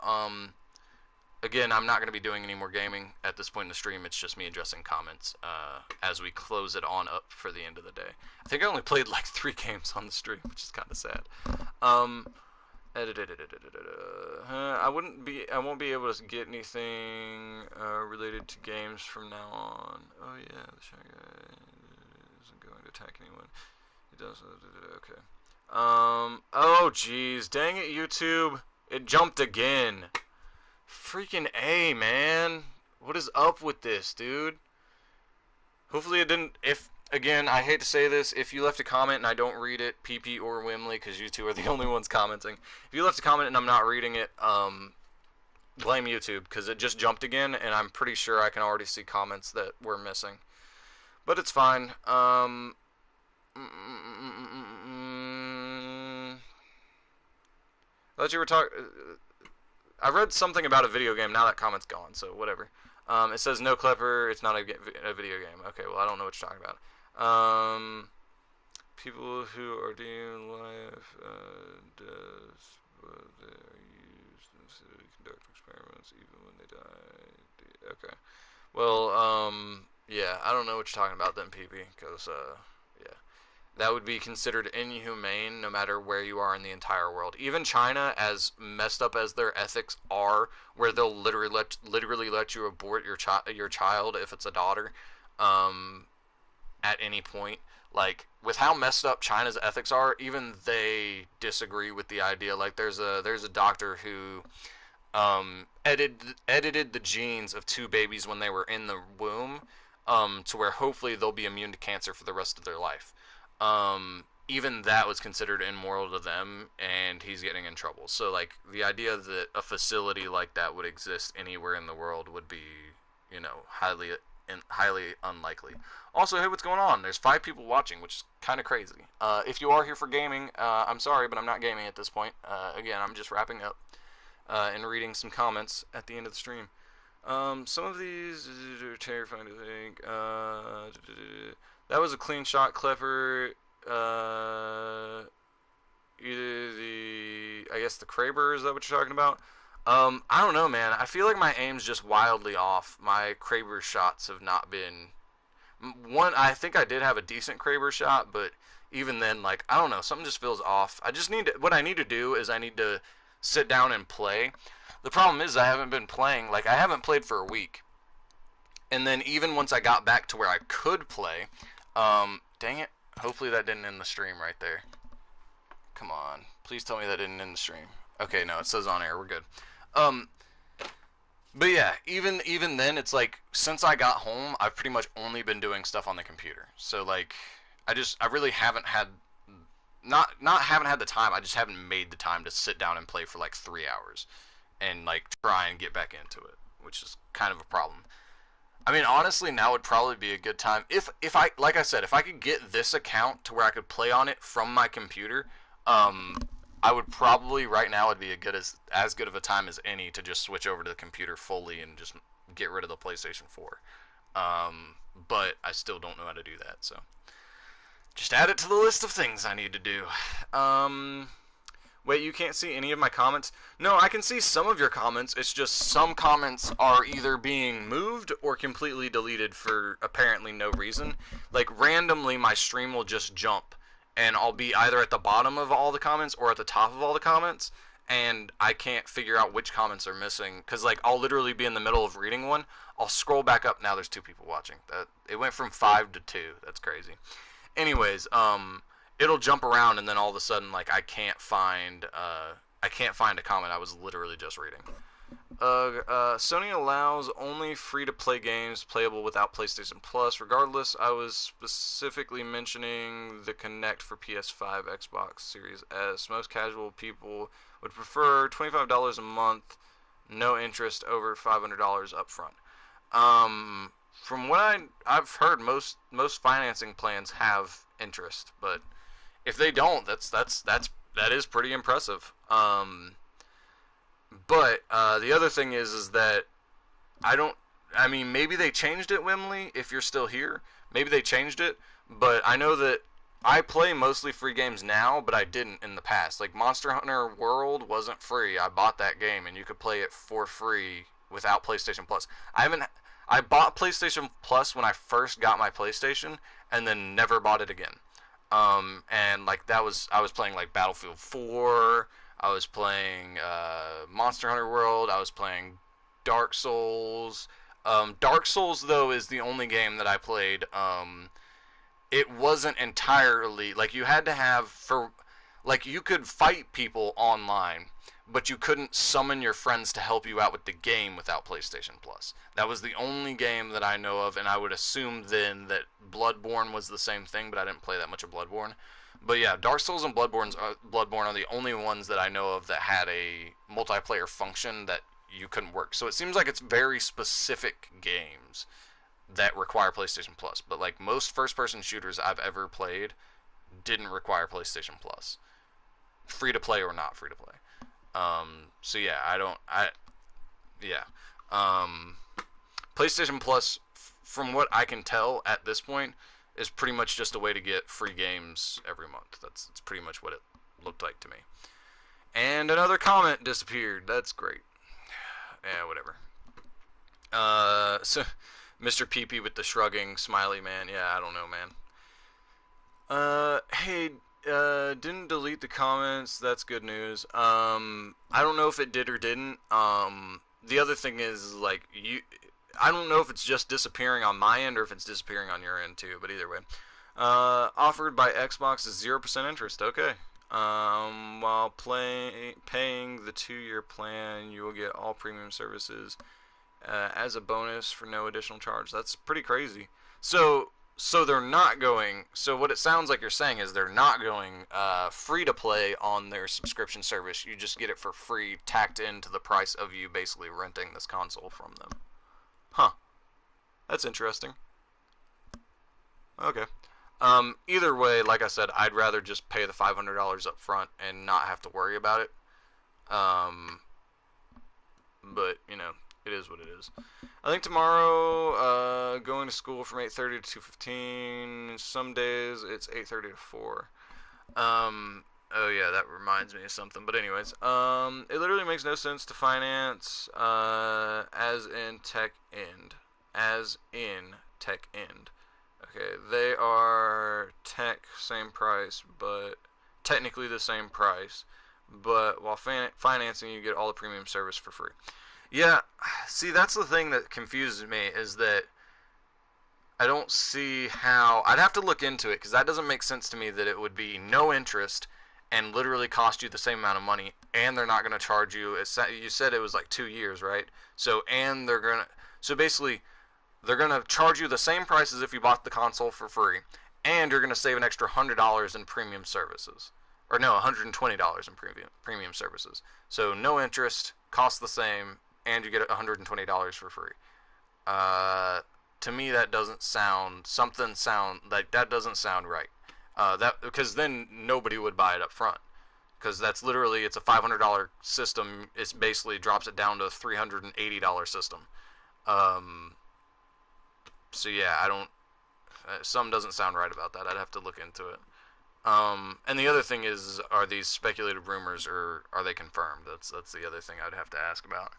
A: again, I'm not going to be doing any more gaming at this point in the stream. It's just me addressing comments as we close it on up for the end of the day. I think I only played like 3 games on the stream, which is kind of sad. I won't be able to get anything related to games from now on. Oh yeah, the shy guy isn't going to attack anyone. He does. Okay. Oh jeez, dang it, YouTube! It jumped again. Freaking A, man. What is up with this, dude? Hopefully it didn't. Again, I hate to say this, if you left a comment and I don't read it, PP or Wimley, because you two are the only ones commenting. If you left a comment and I'm not reading it, blame YouTube, because it just jumped again, and I'm pretty sure I can already see comments that we're missing. But it's fine. I thought you were talking. I read something about a video game. Now that comment's gone, so whatever. It says no Klepper. It's not a video game. Okay, well I don't know what you're talking about. People who are doing live does they are used to conduct experiments even when they die. Okay. Well, yeah, I don't know what you're talking about then, PP, because yeah. That would be considered inhumane no matter where you are in the entire world. Even China, as messed up as their ethics are, where they'll literally let you abort your child if it's a daughter, at any point. Like, with how messed up China's ethics are, even they disagree with the idea. Like, there's a doctor who edited the genes of 2 babies when they were in the womb, to where hopefully they'll be immune to cancer for the rest of their life. Even that was considered immoral to them, and he's getting in trouble. So, like, the idea that a facility like that would exist anywhere in the world would be, you know, highly unlikely. Also, hey, what's going on? There's 5 people watching, which is kind of crazy. If you are here for gaming, I'm sorry, but I'm not gaming at this point. Again, I'm just wrapping up and reading some comments at the end of the stream. Some of these are terrifying to think. That was a clean shot, Klepper. Either I guess the Kraber, is that what you're talking about? I don't know, man. I feel like my aim's just wildly off. My Kraber shots have not been... I think I did have a decent Kraber shot, but even then, like, I don't know. Something just feels off. What I need to do is I need to sit down and play. The problem is I haven't been playing. Like, I haven't played for a week. And then even once I got back to where I could play... dang it. Hopefully that didn't end the stream right there. Come on. Please tell me that didn't end the stream. Okay, no, it says on air. We're good. But yeah, even then, it's like, since I got home, I've pretty much only been doing stuff on the computer. So, like, I really haven't had, haven't had the time, I just haven't made the time to sit down and play for, like, 3 hours. and like try and get back into it, which is kind of a problem. I mean, honestly, now would probably be a good time if I, like I said, if I could get this account to where I could play on it from my computer. Um, I would probably right now would be as good of a time as any to just switch over to the computer fully and just get rid of the PlayStation 4. But I still don't know how to do that, so just add it to the list of things I need to do. Um, Wait, you can't see any of my comments? No, I can see some of your comments. It's just some comments are either being moved or completely deleted for apparently no reason. Like, randomly, my stream will just jump, and I'll be either at the bottom of all the comments or at the top of all the comments, and I can't figure out which comments are missing. Because, like, I'll literally be in the middle of reading one. I'll scroll back up. Now there's 2 people watching. It went from 5 to 2. That's crazy. Anyways, it'll jump around, and then all of a sudden, like, I can't find a comment I was literally just reading. Sony allows only free-to-play games playable without PlayStation Plus. Regardless, I was specifically mentioning the Kinect for PS5, Xbox Series S. Most casual people would prefer $25 a month, no interest over $500 upfront. From what I've heard, most financing plans have interest, but if they don't, that is pretty impressive. But the other thing is that I don't. I mean, maybe they changed it, Wimley. If you're still here, maybe they changed it. But I know that I play mostly free games now, but I didn't in the past. Like Monster Hunter World wasn't free. I bought that game, and you could play it for free without PlayStation Plus. I bought PlayStation Plus when I first got my PlayStation, and then never bought it again. And like I was playing like Battlefield 4. I was playing Monster Hunter World. I was playing Dark Souls. Dark Souls though is the only game that I played. It wasn't entirely like you had to have for like you could fight people online, but you couldn't summon your friends to help you out with the game without PlayStation Plus. That was the only game that I know of, and I would assume then that Bloodborne was the same thing, but I didn't play that much of Bloodborne. But yeah, Dark Souls and Bloodborne are the only ones that I know of that had a multiplayer function that you couldn't work. So it seems like it's very specific games that require PlayStation Plus. But like most first-person shooters I've ever played didn't require PlayStation Plus, free to play or not free to play. So yeah, yeah. PlayStation Plus, from what I can tell at this point, is pretty much just a way to get free games every month. That's pretty much what it looked like to me. And another comment disappeared. That's great. Yeah, whatever. So Mr. PP with the shrugging smiley man. Yeah, I don't know, man. Hey, didn't delete the comments. That's good news. I don't know if it did or didn't. The other thing is, like, I don't know if it's just disappearing on my end or if it's disappearing on your end too, but either way. Offered by Xbox is 0% interest. Okay. While paying the 2-year plan, you will get all premium services as a bonus for no additional charge. That's pretty crazy. So they're not going. So what it sounds like you're saying is they're not going free to play on their subscription service. You just get it for free, tacked into the price of you basically renting this console from them. Huh. That's interesting. Okay. Either way, like I said, I'd rather just pay the $500 up front and not have to worry about it. But, you know, it is what it is. I think tomorrow, going to school from 8:30 to 2:15. Some days it's 8:30 to 4. Oh yeah, that reminds me of something. But anyways, it literally makes no sense to finance, as in tech end. Okay, they are tech, same price, but technically the same price. But while financing, you get all the premium service for free. Yeah, see, that's the thing that confuses me, is that I don't see how. I'd have to look into it, because that doesn't make sense to me that it would be no interest and literally cost you the same amount of money, and they're not going to charge you. You said it was like 2 years, right? So basically, they're going to charge you the same price as if you bought the console for free, and you're going to save an extra $100 in premium services. Or no, $120 in premium services. So no interest, costs the same, and you get $120 for free. To me, that doesn't sound that doesn't sound right. That because then nobody would buy it up front. Because that's literally, it's a $500 system. It basically drops it down to a $380 system. So yeah, I don't. Some doesn't sound right about that. I'd have to look into it. And the other thing is, are these speculated rumors or are they confirmed? That's the other thing I'd have to ask about.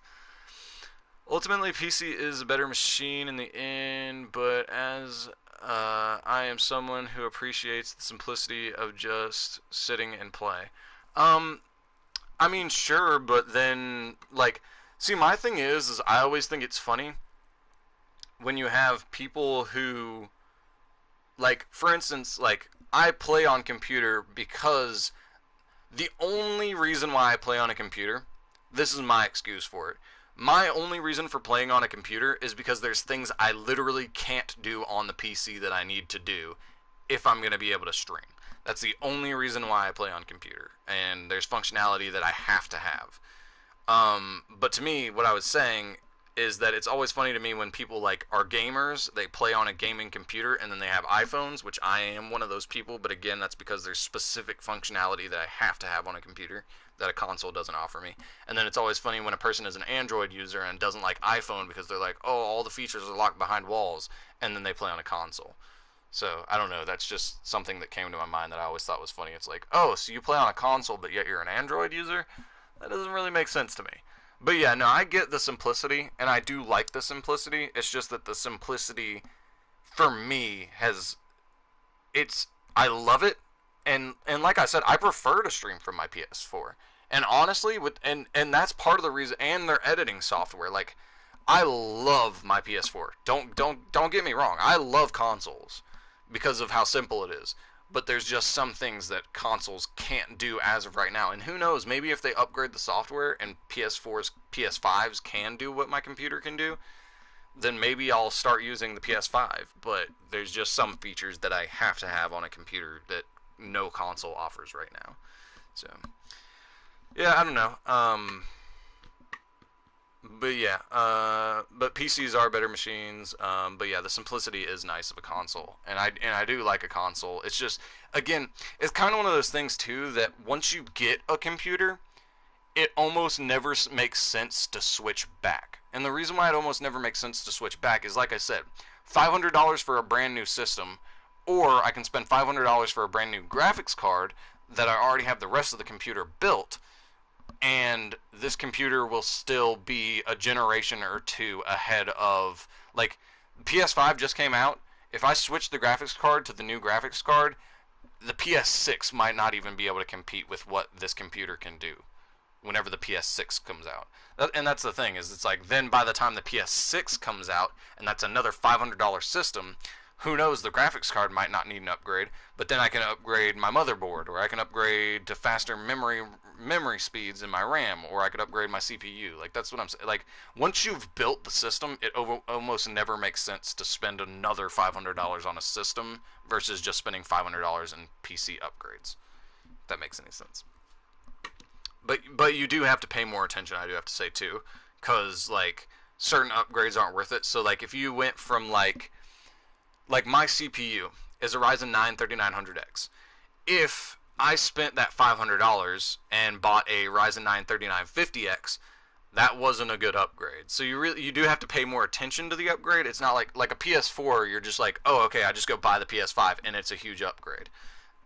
A: Ultimately, PC is a better machine in the end, but as I am someone who appreciates the simplicity of just sitting and play. Um, I mean, sure, but then, like, see, my thing is I always think it's funny when you have people who, like, for instance, like, I play on computer because the only reason why I play on a computer, this is my excuse for it. My only reason for playing on a computer is because there's things I literally can't do on the PC that I need to do if I'm going to be able to stream. That's the only reason why I play on computer. And there's functionality that I have to have. But to me, what I was saying is that it's always funny to me when people like are gamers, they play on a gaming computer, and then they have iPhones, which I am one of those people, but again, that's because there's specific functionality that I have to have on a computer that a console doesn't offer me. And then it's always funny when a person is an Android user and doesn't like iPhone because they're like, oh, all the features are locked behind walls, and then they play on a console. So, I don't know, that's just something that came to my mind that I always thought was funny. It's like, oh, so you play on a console, but yet you're an Android user? That doesn't really make sense to me. But yeah, no, I get the simplicity, and I do like the simplicity. It's just that the simplicity, for me, I love it, and like I said, I prefer to stream from my PS4. And honestly, and that's part of the reason, and their editing software, like, I love my PS4. Don't get me wrong. I love consoles because of how simple it is. But there's just some things that consoles can't do as of right now. And who knows, maybe if they upgrade the software and PS4s, PS5s can do what my computer can do, then maybe I'll start using the PS5. But there's just some features that I have to have on a computer that no console offers right now. So, yeah, I don't know. But yeah, but PCs are better machines. But yeah, the simplicity is nice of a console, and I do like a console. It's just, again, it's kind of one of those things too that once you get a computer, it almost never makes sense to switch back. And the reason why it almost never makes sense to switch back is, like I said, $500 for a brand new system, or I can spend $500 for a brand new graphics card that I already have the rest of the computer built, and this computer will still be a generation or two ahead of, like, PS5 just came out. If I switch the graphics card to the new graphics card, the PS6 might not even be able to compete with what this computer can do whenever the PS6 comes out. And that's the thing, is it's like, then by the time the PS6 comes out, and that's another $500 system, who knows, the graphics card might not need an upgrade, but then I can upgrade my motherboard, or I can upgrade to faster memory speeds in my RAM, or I could upgrade my CPU. Like, that's what I'm saying. Like, once you've built the system, it almost never makes sense to spend another $500 on a system versus just spending $500 in PC upgrades. If that makes any sense. But you do have to pay more attention, I do have to say, too, because, like, certain upgrades aren't worth it. So, like, if you went from, like my CPU is a Ryzen 9 3900X. If I spent that $500 and bought a Ryzen 9 3950X, that wasn't a good upgrade. So you do have to pay more attention to the upgrade. It's not like a PS4, you're just like, oh, okay, I just go buy the PS5 and it's a huge upgrade.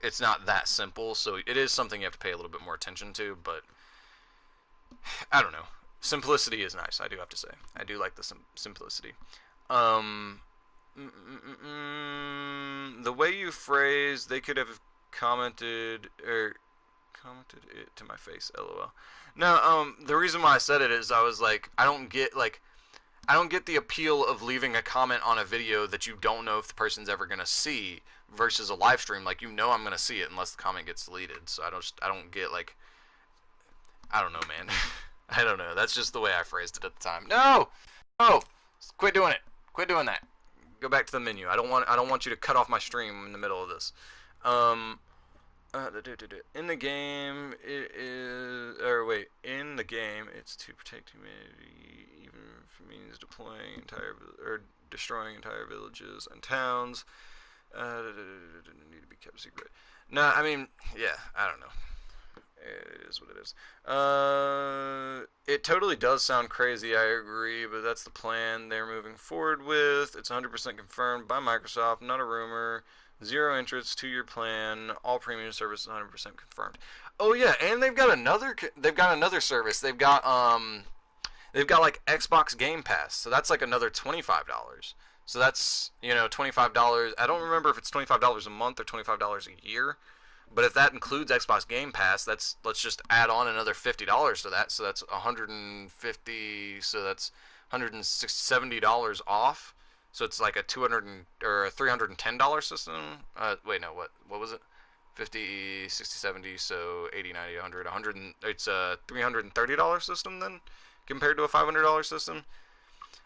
A: It's not that simple, so it is something you have to pay a little bit more attention to, but I don't know. Simplicity is nice, I do have to say. I do like the simplicity. The way you phrase, they could have commented it to my face, lol. No, the reason why I said it is I was like, I don't get the appeal of leaving a comment on a video that you don't know if the person's ever gonna see versus a live stream. Like, you know I'm gonna see it unless the comment gets deleted. So I don't get, like, I don't know, man. I don't know. That's just the way I phrased it at the time. No, quit doing it. Quit doing that. Go back to the menu. I don't want you to cut off my stream in the middle of this. In the game, it is, or wait, in the game, it's to protect humanity, even if it means deploying entire, or destroying entire villages and towns. Need to be kept secret. No, I mean, yeah, I don't know. It is what it is. It totally does sound crazy, I agree, but that's the plan they're moving forward with. It's 100% confirmed by Microsoft, not a rumor. Zero interest, 2-year plan, all premium services 100% confirmed. Oh yeah, and they've got another service. They've got like Xbox Game Pass, so that's like another $25. So that's, $25. I don't remember if it's $25 a month or $25 a year. But if that includes Xbox Game Pass, let's just add on another $50 to that. So that's 150. So that's $170 off. So it's like a or a $310 system. Wait, no, what was it? 50, 60, 70. So 80, 90, 100, 100. It's a $330 system then, compared to a $500 system.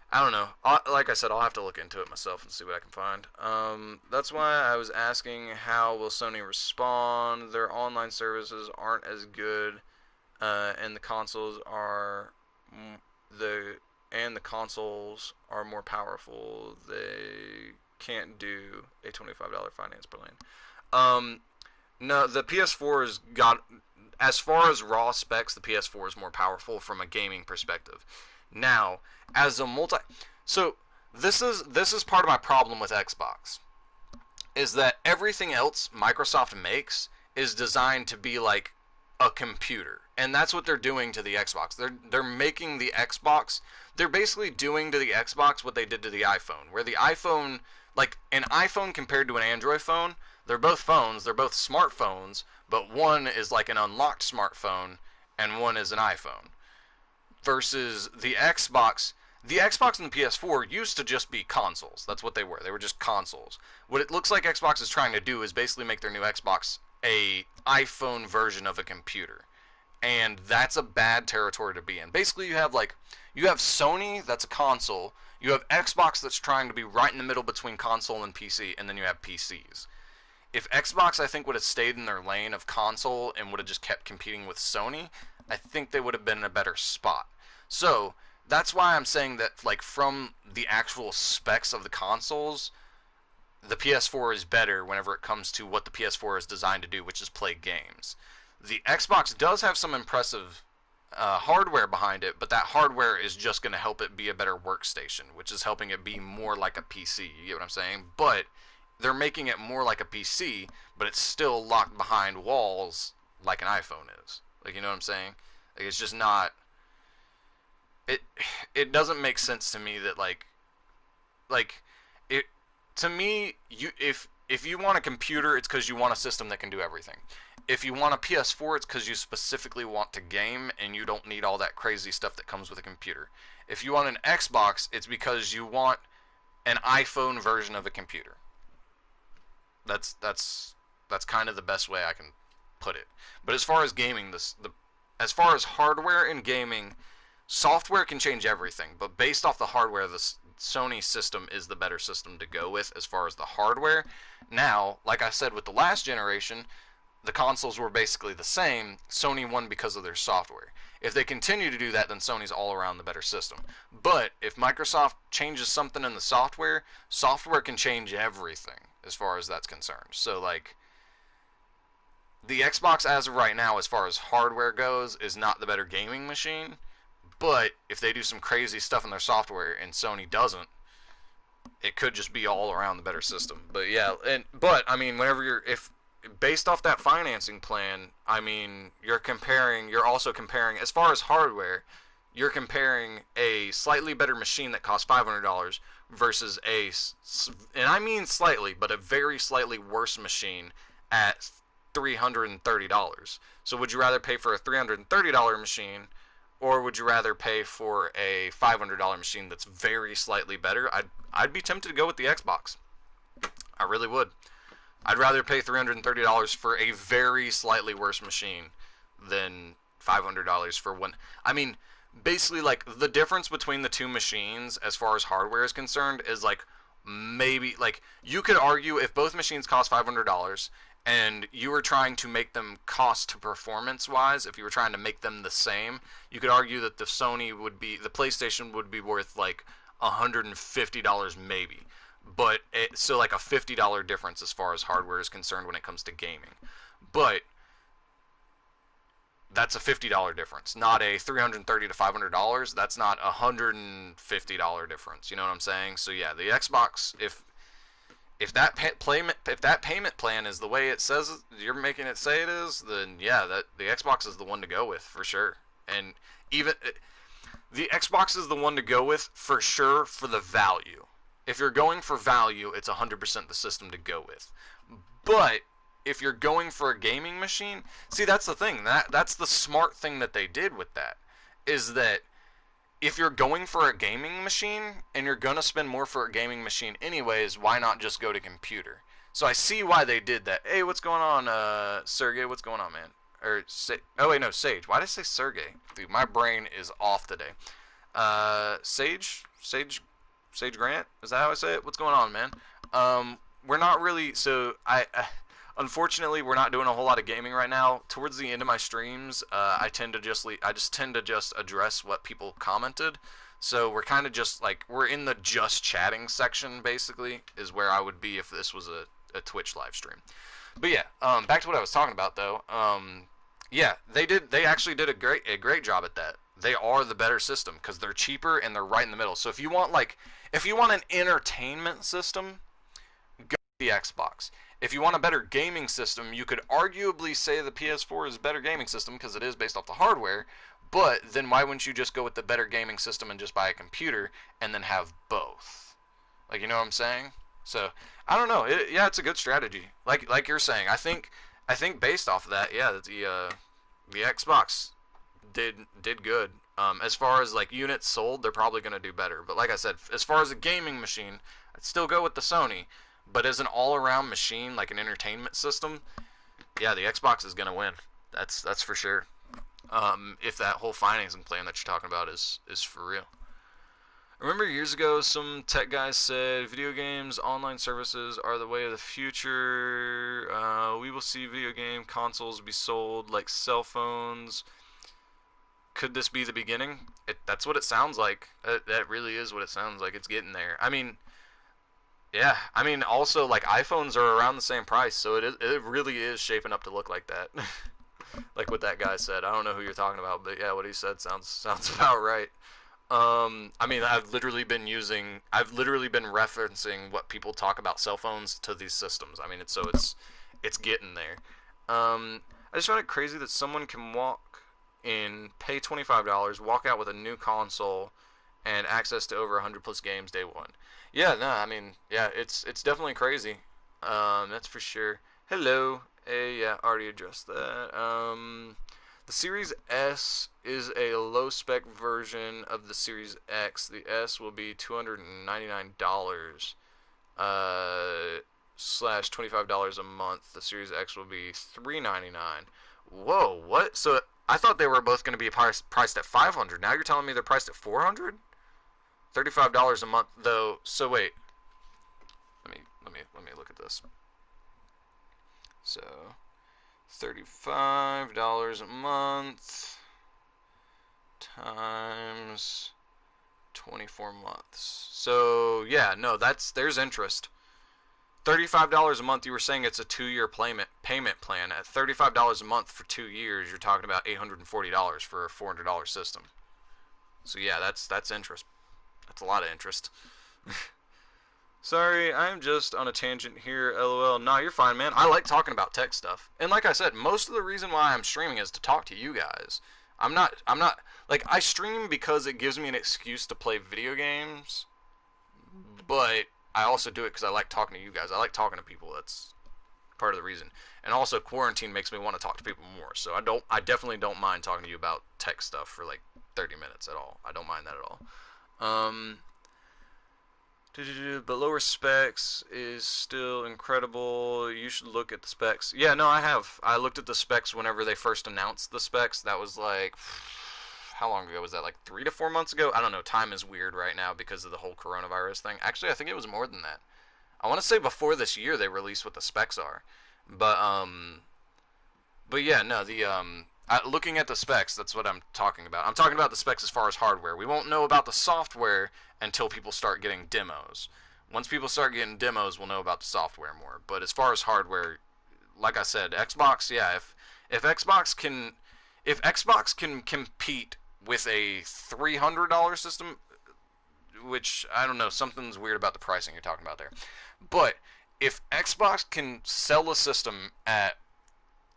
A: I don't know. Like I said, I'll have to look into it myself and see what I can find. That's why I was asking, how will Sony respond? Their online services aren't as good, and the consoles are the consoles are more powerful. They can't do a $25 finance plan. No, the PS4 has got, as far as raw specs, the PS4 is more powerful from a gaming perspective. Now, as a so this is part of my problem with Xbox, is that everything else Microsoft makes is designed to be like a computer, and that's what they're doing to the Xbox. They're making the Xbox. They're basically doing to the Xbox what they did to the iPhone, where the iPhone, like an iPhone compared to an Android phone, they're both phones, they're both smartphones, but one is like an unlocked smartphone and one is an iPhone. Versus the Xbox. The Xbox and the PS4 used to just be consoles. That's what they were. They were just consoles. What it looks like Xbox is trying to do is basically make their new Xbox a iPhone version of a computer. And that's a bad territory to be in. Basically, you have Sony, that's a console. You have Xbox, that's trying to be right in the middle between console and PC, and then you have PCs. If Xbox, I think, would have stayed in their lane of console and would have just kept competing with Sony, I think they would have been in a better spot. So that's why I'm saying that, like, from the actual specs of the consoles, the PS4 is better whenever it comes to what the PS4 is designed to do, which is play games. The Xbox does have some impressive hardware behind it, but that hardware is just going to help it be a better workstation, which is helping it be more like a PC. You get what I'm saying? But they're making it more like a PC, but it's still locked behind walls like an iPhone is. Like, you know what I'm saying? Like, it's just not... It doesn't make sense to me that like it to me, if you want a computer, it's because you want a system that can do everything. If you want a PS4, it's because you specifically want to game and you don't need all that crazy stuff that comes with a computer. If you want an Xbox, it's because you want an iPhone version of a computer. That's kind of the best way I can put it. But as far as gaming, as far as hardware and gaming, software can change everything, but based off the hardware, the Sony system is the better system to go with as far as the hardware. Now, like I said with the last generation, the consoles were basically the same. Sony won because of their software. If they continue to do that, then Sony's all around the better system. But if Microsoft changes something in the software can change everything as far as that's concerned. So, like, the Xbox as of right now, as far as hardware goes, is not the better gaming machine. But if they do some crazy stuff in their software and Sony doesn't, it could just be all around the better system. But yeah, but I mean, if based off that financing plan, I mean, you're also comparing, as far as hardware, you're comparing a slightly better machine that costs $500 versus and I mean slightly, but a very slightly worse machine at $330. So would you rather pay for a $330 machine, or would you rather pay for a $500 machine that's very slightly better? I'd be tempted to go with the Xbox. I really would. I'd rather pay $330 for a very slightly worse machine than $500 for one. I mean, basically, like, the difference between the two machines as far as hardware is concerned is, like, maybe, like, you could argue if both machines cost $500 and you were trying to make them cost to performance wise, if you were trying to make them the same, you could argue that the PlayStation would be worth like $150 maybe. But so like a $50 difference as far as hardware is concerned when it comes to gaming. But that's a $50 difference, not a $330 to $500. That's not a $150 difference. You know what I'm saying? So yeah, the Xbox, if that payment plan is the way it says you're making it say it is, then yeah, that the Xbox is the one to go with for sure. And even the Xbox is the one to go with for sure for the value. If you're going for value, it's 100% the system to go with. But if you're going for a gaming machine, see, that's the thing. That's the smart thing that they did with that, is that if you're going for a gaming machine and you're gonna spend more for a gaming machine anyways, why not just go to computer? So I see why they did that. Hey, what's going on, Sergey? What's going on, man? Oh wait, no, Sage. Why did I say Sergey? Dude, my brain is off today. Sage Grant. Is that how I say it? What's going on, man? We're not really. So unfortunately, we're not doing a whole lot of gaming right now. Towards the end of my streams, I just tend to just address what people commented. So we're kind of just like, we're in the just chatting section, basically, is where I would be if this was a Twitch live stream. But yeah, back to what I was talking about though. Yeah, they actually did a great job at that. They are the better system because they're cheaper and they're right in the middle. So if you want an entertainment system, go to the Xbox. If you want a better gaming system, you could arguably say the PS4 is a better gaming system because it is based off the hardware, but then why wouldn't you just go with the better gaming system and just buy a computer and then have both? Like, you know what I'm saying? So, I don't know. Yeah, it's a good strategy. Like you're saying. I think based off of that, yeah, the Xbox did good. As far as like units sold, they're probably going to do better. But like I said, as far as a gaming machine, I'd still go with the Sony. But as an all-around machine, like an entertainment system, yeah, the Xbox is going to win. That's for sure. If that whole financing plan that you're talking about is for real. I remember years ago, some tech guys said video games, online services are the way of the future. We will see video game consoles be sold like cell phones. Could this be the beginning? That's what it sounds like. That really is what it sounds like. It's getting there. I mean, yeah. I mean, also like iPhones are around the same price, so it really is shaping up to look like that. Like what that guy said. I don't know who you're talking about, but yeah, what he said sounds about right. I mean, I've literally been referencing what people talk about cell phones to these systems. I mean, it's getting there. I just found it crazy that someone can walk in, pay $25, walk out with a new console, and access to over 100 plus games day one. Yeah, no, I mean, yeah, it's definitely crazy. That's for sure. Hello. Hey, yeah, already addressed that. The Series S is a low-spec version of the Series X. The S will be $299 slash $25 a month. The Series X will be $399. Whoa, what? So I thought they were both going to be priced at $500. Now you're telling me they're priced at $400? $35 a month though. So wait. Let me look at this. So $35 a month times 24 months. So yeah, no, there's interest. $35 a month. You were saying it's a 2-year payment plan. At $35 a month for 2 years, you're talking about $840 for a $400 system. So yeah, that's interest. That's a lot of interest. Sorry, I'm just on a tangent here, lol. Nah, you're fine, man. I like talking about tech stuff. And like I said, most of the reason why I'm streaming is to talk to you guys. I'm not, like, I stream because it gives me an excuse to play video games, but I also do it because I like talking to you guys. I like talking to people. That's part of the reason. And also, quarantine makes me want to talk to people more, so I definitely don't mind talking to you about tech stuff for, like, 30 minutes at all. I don't mind that at all. But lower specs is still incredible. You should look at the specs. Yeah, no, I have. I looked at the specs whenever they first announced the specs. That was like, how long ago was that? Like 3 to 4 months ago? I don't know. Time is weird right now because of the whole coronavirus thing. Actually, I think it was more than that. I want to say before this year they released what the specs are. But but yeah, no, looking at the specs, that's what I'm talking about. I'm talking about the specs as far as hardware. We won't know about the software until people start getting demos. Once people start getting demos, we'll know about the software more. But as far as hardware, like I said, Xbox, yeah, if Xbox can if Xbox can compete with a $300 system, which I don't know, something's weird about the pricing you're talking about there. But if Xbox can sell a system at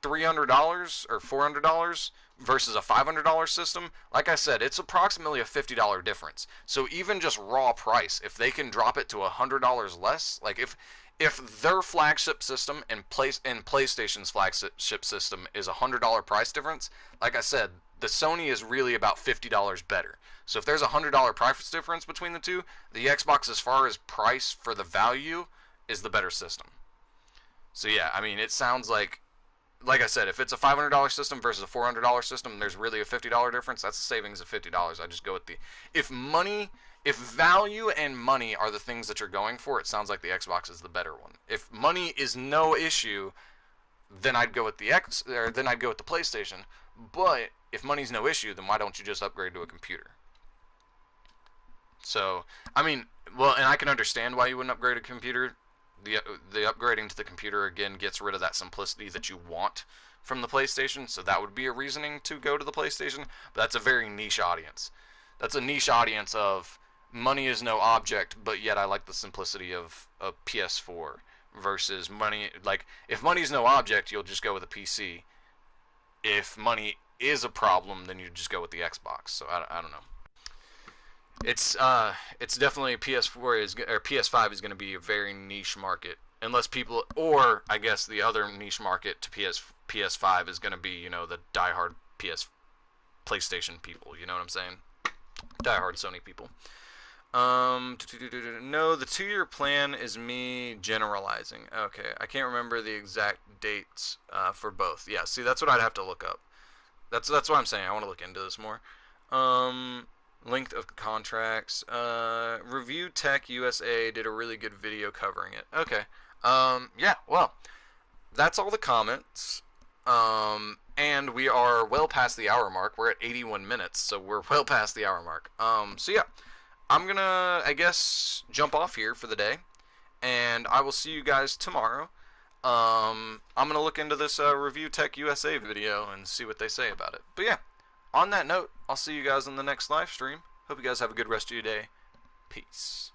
A: $300 or $400 versus a $500 system, like I said, it's approximately a $50 difference. So even just raw price, if they can drop it to $100 less, like if their flagship system and PlayStation's flagship system is $100 price difference, like I said, the Sony is really about $50 better. So if there's $100 price difference between the two, the Xbox, as far as price for the value, is the better system. So yeah, I mean, it sounds like I said, if it's a $500 system versus a $400 system, there's really a $50 difference. That's a savings of $50. I just go with if value and money are the things that you're going for, it sounds like the Xbox is the better one. If money is no issue, then I'd go with then I'd go with the PlayStation. But if money's no issue, then why don't you just upgrade to a computer? So, I mean, well, and I can understand why you wouldn't upgrade a computer. The upgrading to the computer again gets rid of that simplicity that you want from the PlayStation, so that would be a reasoning to go to the PlayStation. But that's a very niche audience. That's a niche audience of money is no object, but yet I like the simplicity of a PS4 versus money. Like if money's no object, you'll just go with a PC. If money is a problem, then you just go with the Xbox. So I don't know. It's definitely PS4 is or PS5 is going to be a very niche market unless people, or I guess the other niche market to PS5 is going to be, you know, the diehard PlayStation people. You know what I'm saying? Diehard Sony people. No, the 2-year plan is me generalizing. Okay, I can't remember the exact dates for both. Yeah, see, that's what I'd have to look up. That's what I'm saying. I want to look into this more. Length of contracts. Review Tech USA did a really good video covering it. Okay. Yeah, well, that's all the comments. And we are well past the hour mark. We're at 81 minutes, so we're well past the hour mark. So yeah, I'm gonna, I guess, jump off here for the day, and I will see you guys tomorrow. I'm gonna look into this Review Tech USA video and see what they say about it. But yeah, on that note, I'll see you guys on the next live stream. Hope you guys have a good rest of your day. Peace.